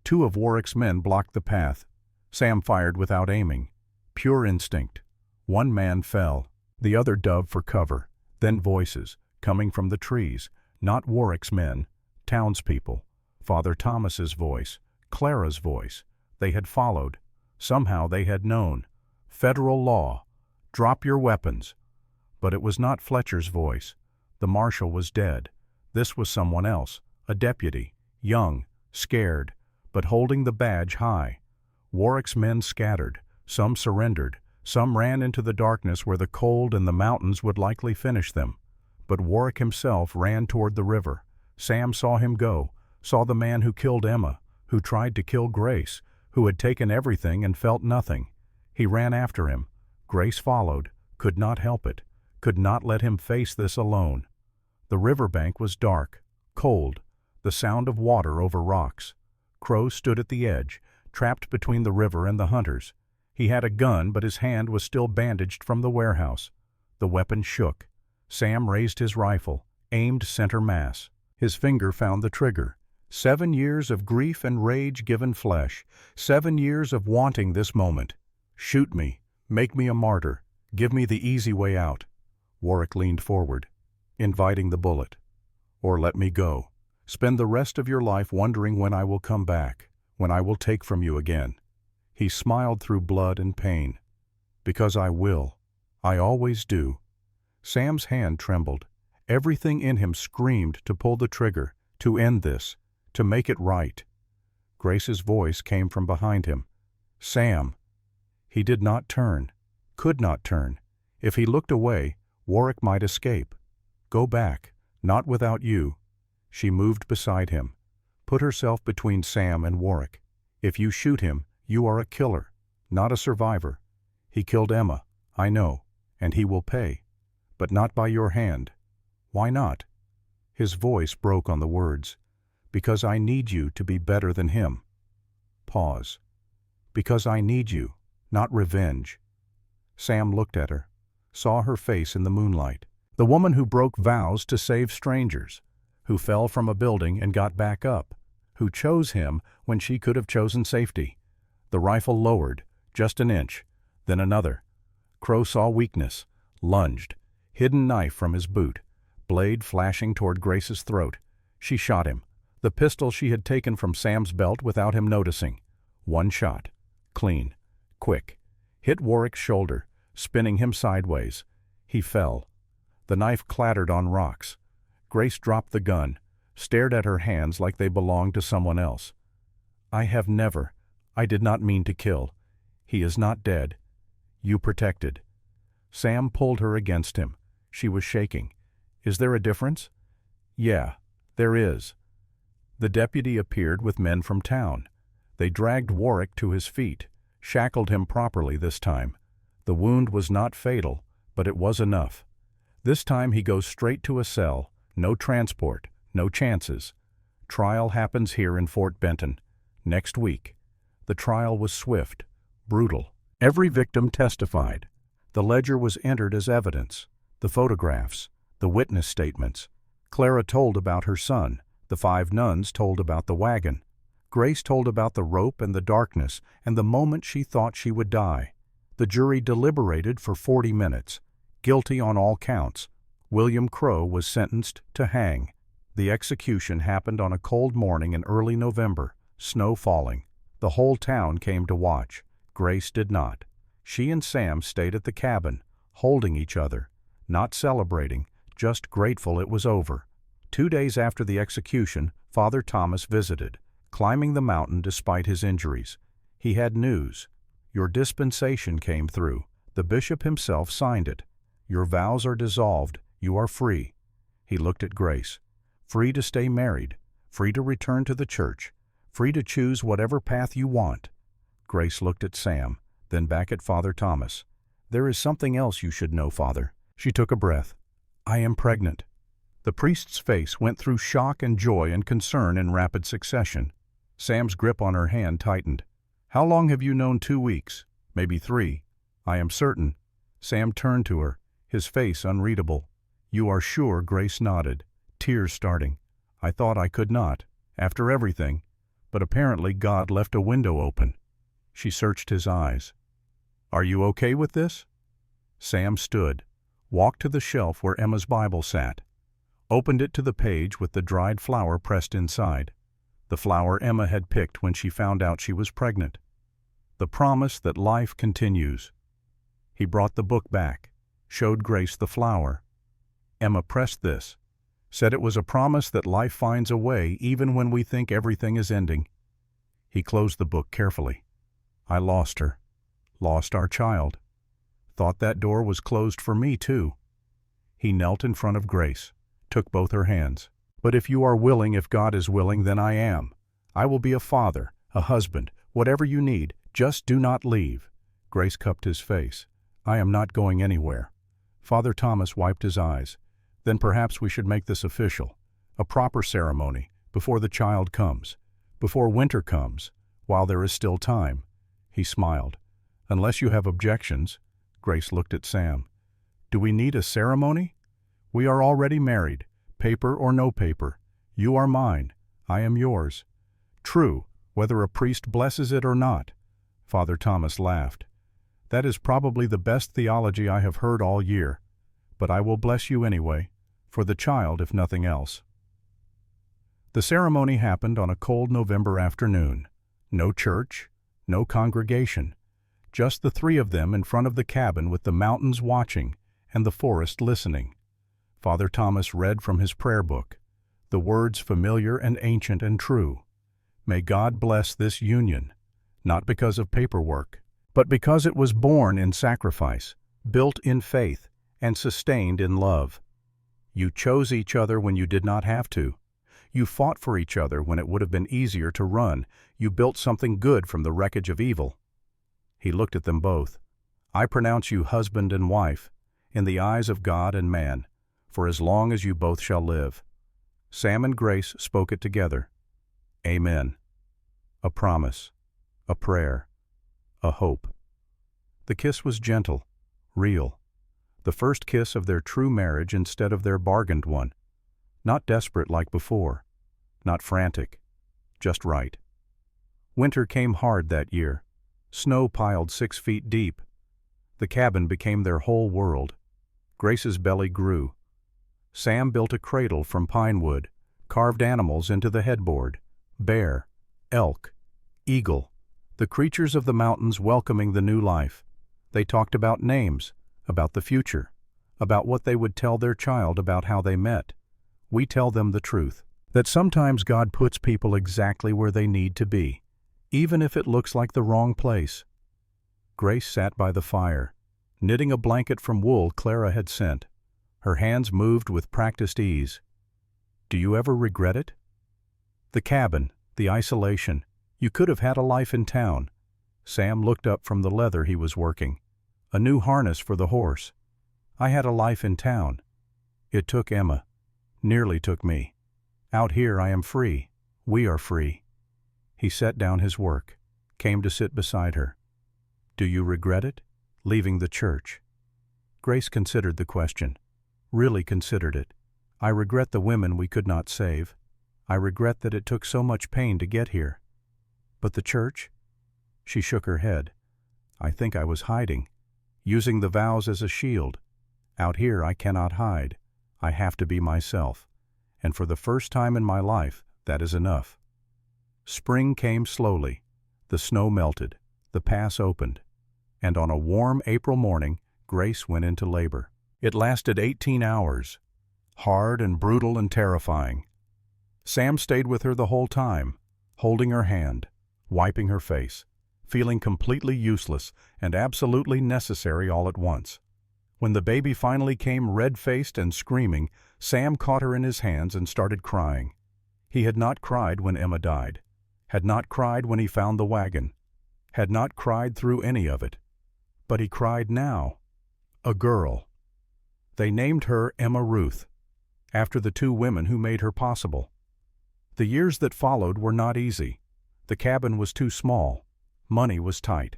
2 of Warwick's men blocked the path. Sam fired without aiming. Pure instinct. 1 man fell. The other dove for cover, Then voices, coming from the trees, not Warwick's men, townspeople. Father Thomas's voice, Clara's voice. They had followed. Somehow they had known. Federal law. Drop your weapons. But it was not Fletcher's voice. The marshal was dead. This was someone else, a deputy, young, scared, but holding the badge high. Warwick's men scattered. Some surrendered. Some ran into the darkness where the cold and the mountains would likely finish them. But Warwick himself ran toward the river. Sam saw him go, saw the man who killed Emma, who tried to kill Grace, who had taken everything and felt nothing. He ran after him. Grace followed, could not help it, could not let him face this alone. The riverbank was dark, cold, the sound of water over rocks. Crow stood at the edge, trapped between the river and the hunters. He had a gun, but his hand was still bandaged from the warehouse. The weapon shook. Sam raised his rifle, aimed center mass. His finger found the trigger. 7 years of grief and rage given flesh. 7 years of wanting this moment. Shoot me. Make me a martyr. Give me the easy way out. Warwick leaned forward, inviting the bullet. Or let me go. Spend the rest of your life wondering when I will come back, when I will take from you again. He smiled through blood and pain. Because I will. I always do. Sam's hand trembled. Everything in him screamed to pull the trigger, to end this, to make it right. Grace's voice came from behind him. Sam. He did not turn, could not turn. If he looked away, Warwick might escape. Go back, not without you. She moved beside him, put herself between Sam and Warwick. If you shoot him, you are a killer, not a survivor. He killed Emma, I know, and he will pay. But not by your hand. Why not? His voice broke on the words. Because I need you to be better than him. Pause. Because I need you, not revenge. Sam looked at her, saw her face in the moonlight. The woman who broke vows to save strangers, who fell from a building and got back up, who chose him when she could have chosen safety. The rifle lowered, just an inch, then another. Crow saw weakness, lunged, hidden knife from his boot, blade flashing toward Grace's throat. She shot him, the pistol she had taken from Sam's belt without him noticing. One shot, clean, quick, hit Warwick's shoulder, spinning him sideways. He fell. The knife clattered on rocks. Grace dropped the gun, stared at her hands like they belonged to someone else. I did not mean to kill. He is not dead. You protected. Sam pulled her against him. She was shaking. Is there a difference? Yeah, there is. The deputy appeared with men from town. They dragged Warwick to his feet, shackled him properly this time. The wound was not fatal, but it was enough. This time he goes straight to a cell, no transport, no chances. Trial happens here in Fort Benton, next week. The trial was swift, brutal. Every victim testified. The ledger was entered as evidence, the photographs, the witness statements. Clara told about her son. The 5 nuns told about the wagon. Grace told about the rope and the darkness and the moment she thought she would die. The jury deliberated for 40 minutes. Guilty on all counts. William Crow was sentenced to hang. The execution happened on a cold morning in early November, snow falling. The whole town came to watch. Grace did not. She and Sam stayed at the cabin, holding each other, not celebrating, just grateful it was over. 2 days after the execution, Father Thomas visited, climbing the mountain despite his injuries. He had news. Your dispensation came through. The bishop himself signed it. Your vows are dissolved. You are free. He looked at Grace. Free to stay married, free to return to the church, free to choose whatever path you want. Grace looked at Sam, then back at Father Thomas. There is something else you should know, Father. She took a breath. I am pregnant. The priest's face went through shock and joy and concern in rapid succession. Sam's grip on her hand tightened. How long have you known? 2 weeks, maybe 3. I am certain. Sam turned to her, his face unreadable. You are sure? Grace nodded, tears starting. I thought I could not, after everything, but apparently God left a window open. She searched his eyes. Are you okay with this? Sam stood, walked to the shelf where Emma's Bible sat, opened it to the page with the dried flower pressed inside, the flower Emma had picked when she found out she was pregnant. The promise that life continues. He brought the book back, showed Grace the flower. Emma pressed this, said it was a promise that life finds a way even when we think everything is ending. He closed the book carefully. I lost her, lost our child. Thought that door was closed for me too. He knelt in front of Grace, took both her hands. But if you are willing, if God is willing, then I am. I will be a father, a husband, whatever you need, just do not leave. Grace cupped his face. I am not going anywhere. Father Thomas wiped his eyes. Then perhaps we should make this official. A proper ceremony, before the child comes, before winter comes, while there is still time. He smiled. Unless you have objections. Grace looked at Sam. Do we need a ceremony? We are already married, paper or no paper. You are mine, I am yours. True, whether a priest blesses it or not. Father Thomas laughed. That is probably the best theology I have heard all year, but I will bless you anyway, for the child if nothing else. The ceremony happened on a cold November afternoon. No church, no congregation, just the three of them in front of the cabin with the mountains watching and the forest listening. Father Thomas read from his prayer book, the words familiar and ancient and true. May God bless this union, not because of paperwork, but because it was born in sacrifice, built in faith, and sustained in love. You chose each other when you did not have to. You fought for each other when it would have been easier to run. You built something good from the wreckage of evil. He looked at them both. I pronounce you husband and wife, in the eyes of God and man, for as long as you both shall live. Sam and Grace spoke it together. Amen. A promise, a prayer, a hope. The kiss was gentle, real. The first kiss of their true marriage instead of their bargained one. Not desperate like before, not frantic, just right. Winter came hard that year. Snow piled 6 feet deep. The cabin became their whole world. Grace's belly grew. Sam built a cradle from pine wood, carved animals into the headboard. Bear, elk, eagle, the creatures of the mountains welcoming the new life. They talked about names, about the future, about what they would tell their child about how they met. We tell them the truth, that sometimes God puts people exactly where they need to be, even if it looks like the wrong place. Grace sat by the fire, knitting a blanket from wool Clara had sent. Her hands moved with practiced ease. Do you ever regret it? The cabin, the isolation. You could have had a life in town. Sam looked up from the leather he was working. A new harness for the horse. I had a life in town. It took Emma. Nearly took me. Out here I am free. We are free. He set down his work, came to sit beside her. Do you regret it? Leaving the church? Grace considered the question. Really considered it. I regret the women we could not save. I regret that it took so much pain to get here. But the church? She shook her head. I think I was hiding, using the vows as a shield. Out here I cannot hide. I have to be myself. And for the first time in my life, that is enough. Spring came slowly. The snow melted. The pass opened. And on a warm April morning, Grace went into labor. It lasted 18 hours. Hard and brutal and terrifying. Sam stayed with her the whole time, holding her hand, wiping her face, feeling completely useless and absolutely necessary all at once. When the baby finally came red-faced and screaming, Sam caught her in his hands and started crying. He had not cried when Emma died, had not cried when he found the wagon, had not cried through any of it. But he cried now. A girl. They named her Emma Ruth, after the 2 women who made her possible. The years that followed were not easy. The cabin was too small. Money was tight.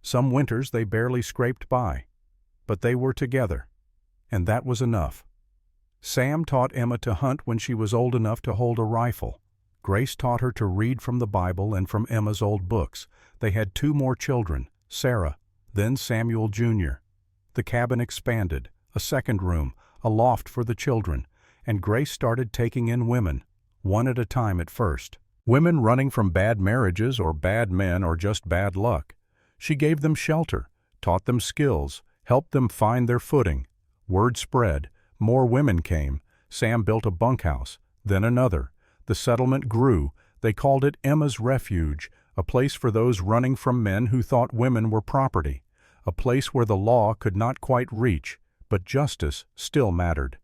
Some winters they barely scraped by. But they were together, and that was enough. Sam taught Emma to hunt when she was old enough to hold a rifle. Grace taught her to read from the Bible and from Emma's old books. They had 2 more children, Sarah, then Samuel Jr. The cabin expanded, a second room, a loft for the children, and Grace started taking in women, one at a time at first. Women running from bad marriages or bad men or just bad luck. She gave them shelter, taught them skills, helped them find their footing. Word spread, more women came. Sam built a bunkhouse, then another. The settlement grew. They called it Emma's Refuge, a place for those running from men who thought women were property, a place where the law could not quite reach, but justice still mattered.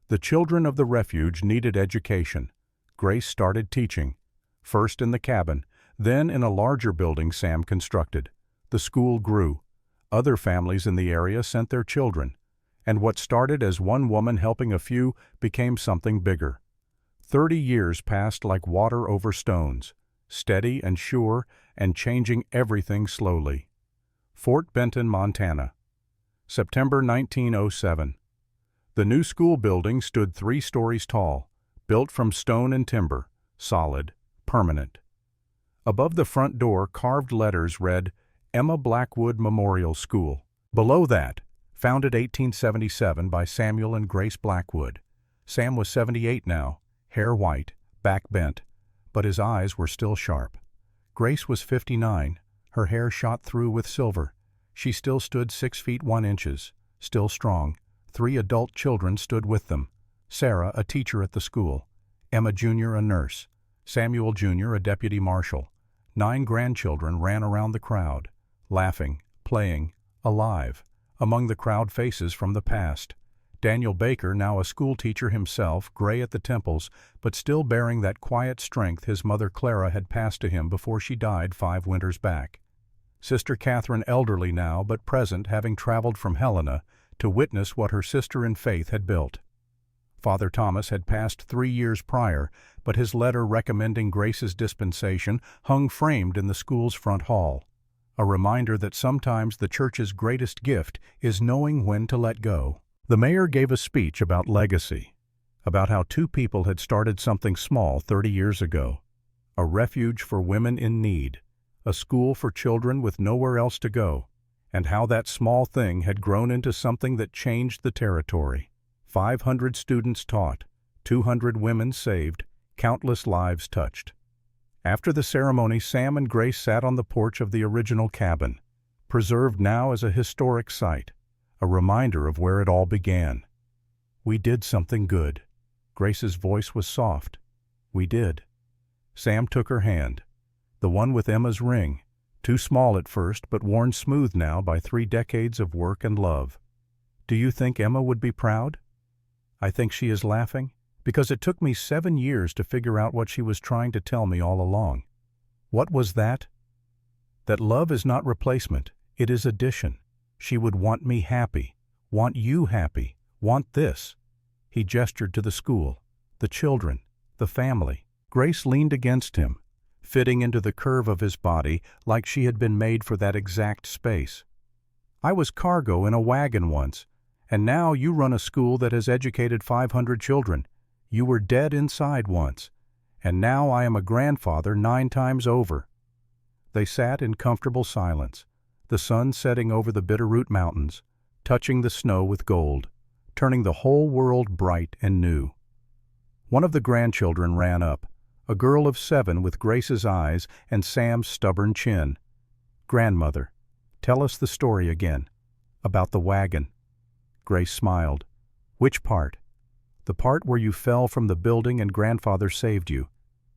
The children of the refuge needed education. Grace started teaching, first in the cabin, then in a larger building Sam constructed. The school grew. Other families in the area sent their children, and what started as one woman helping a few became something bigger. 30 years passed like water over stones, steady and sure and changing everything slowly. Fort Benton, Montana. September 1907. The new school building stood 3 stories tall, built from stone and timber, solid, permanent. Above the front door, carved letters read, Emma Blackwood Memorial School. Below that, founded 1877 by Samuel and Grace Blackwood. Sam was 78 now, hair white, back bent, but his eyes were still sharp. Grace was 59, her hair shot through with silver. She still stood 6 feet 1 inches, still strong. 3 adult children stood with them. Sarah, a teacher at the school. Emma Jr., a nurse. Samuel Jr., a deputy marshal. 9 grandchildren ran around the crowd, laughing, playing, alive, among the crowd faces from the past. Daniel Baker, now a schoolteacher himself, gray at the temples, but still bearing that quiet strength his mother Clara had passed to him before she died 5 winters back. Sister Catherine, elderly now, but present, having traveled from Helena to witness what her sister in faith had built. Father Thomas had passed 3 years prior, but his letter recommending Grace's dispensation hung framed in the school's front hall, a reminder that sometimes the church's greatest gift is knowing when to let go. The mayor gave a speech about legacy, about how 2 people had started something small 30 years ago, a refuge for women in need, a school for children with nowhere else to go, and how that small thing had grown into something that changed the territory. 500 students taught, 200 women saved, countless lives touched. After the ceremony, Sam and Grace sat on the porch of the original cabin, preserved now as a historic site, a reminder of where it all began. We did something good. Grace's voice was soft. We did. Sam took her hand, the one with Emma's ring, too small at first but worn smooth now by 3 decades of work and love. Do you think Emma would be proud? I think she is laughing, because it took me 7 years to figure out what she was trying to tell me all along. What was that? That love is not replacement, it is addition. She would want me happy, want you happy, want this. He gestured to the school, the children, the family. Grace leaned against him, fitting into the curve of his body like she had been made for that exact space. I was cargo in a wagon once, and now you run a school that has educated 500 children. You were dead inside once, and now I am a grandfather 9 times over. They sat in comfortable silence, the sun setting over the Bitterroot Mountains, touching the snow with gold, turning the whole world bright and new. One of the grandchildren ran up, a girl of 7 with Grace's eyes and Sam's stubborn chin. Grandmother, tell us the story again, about the wagon. Grace smiled. Which part? The part where you fell from the building and grandfather saved you.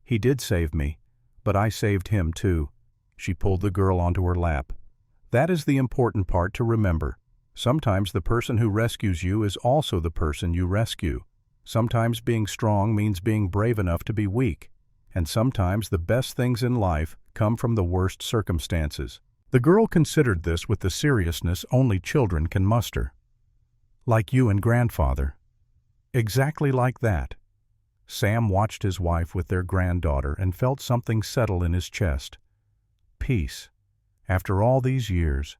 He did save me, but I saved him too. She pulled the girl onto her lap. That is the important part to remember. Sometimes the person who rescues you is also the person you rescue. Sometimes being strong means being brave enough to be weak. And sometimes the best things in life come from the worst circumstances. The girl considered this with the seriousness only children can muster. Like you and grandfather. Exactly like that. Sam watched his wife with their granddaughter and felt something settle in his chest. Peace. After all these years,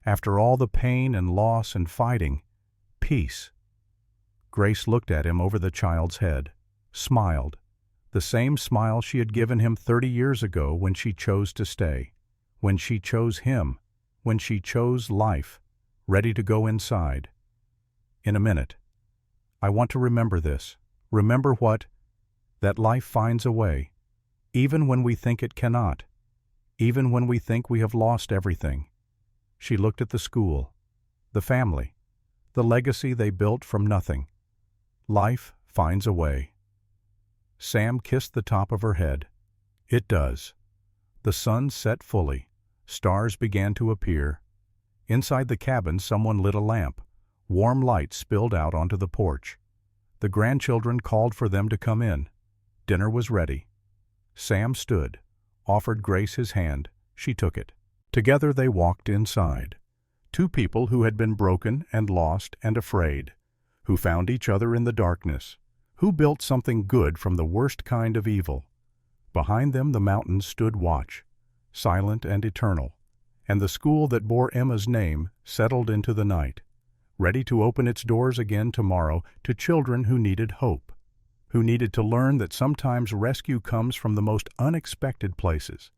after all the pain and loss and fighting, peace. Grace looked at him over the child's head, smiled, the same smile she had given him 30 years ago when she chose to stay, when she chose him, when she chose life, ready to go inside. In a minute. I want to remember this. Remember what? That life finds a way, even when we think it cannot, even when we think we have lost everything. She looked at the school, the family, the legacy they built from nothing. Life finds a way. Sam kissed the top of her head. It does. The sun set fully. Stars began to appear. Inside the cabin, someone lit a lamp. Warm light spilled out onto the porch. The grandchildren called for them to come in. Dinner was ready. Sam stood, offered Grace his hand. She took it. Together they walked inside. Two people who had been broken and lost and afraid, who found each other in the darkness, who built something good from the worst kind of evil. Behind them the mountains stood watch, silent and eternal, and the school that bore Emma's name settled into the night, ready to open its doors again tomorrow to children who needed hope, who needed to learn that sometimes rescue comes from the most unexpected places,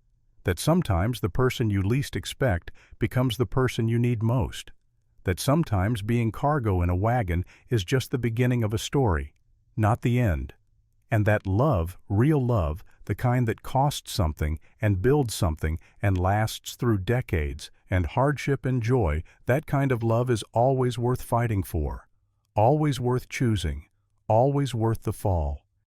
that sometimes the person you least expect becomes the person you need most, that sometimes being cargo in a wagon is just the beginning of a story, not the end, and that love, real love, the kind that costs something and builds something and lasts through decades and hardship and joy, that kind of love is always worth fighting for, always worth choosing, always worth the fall.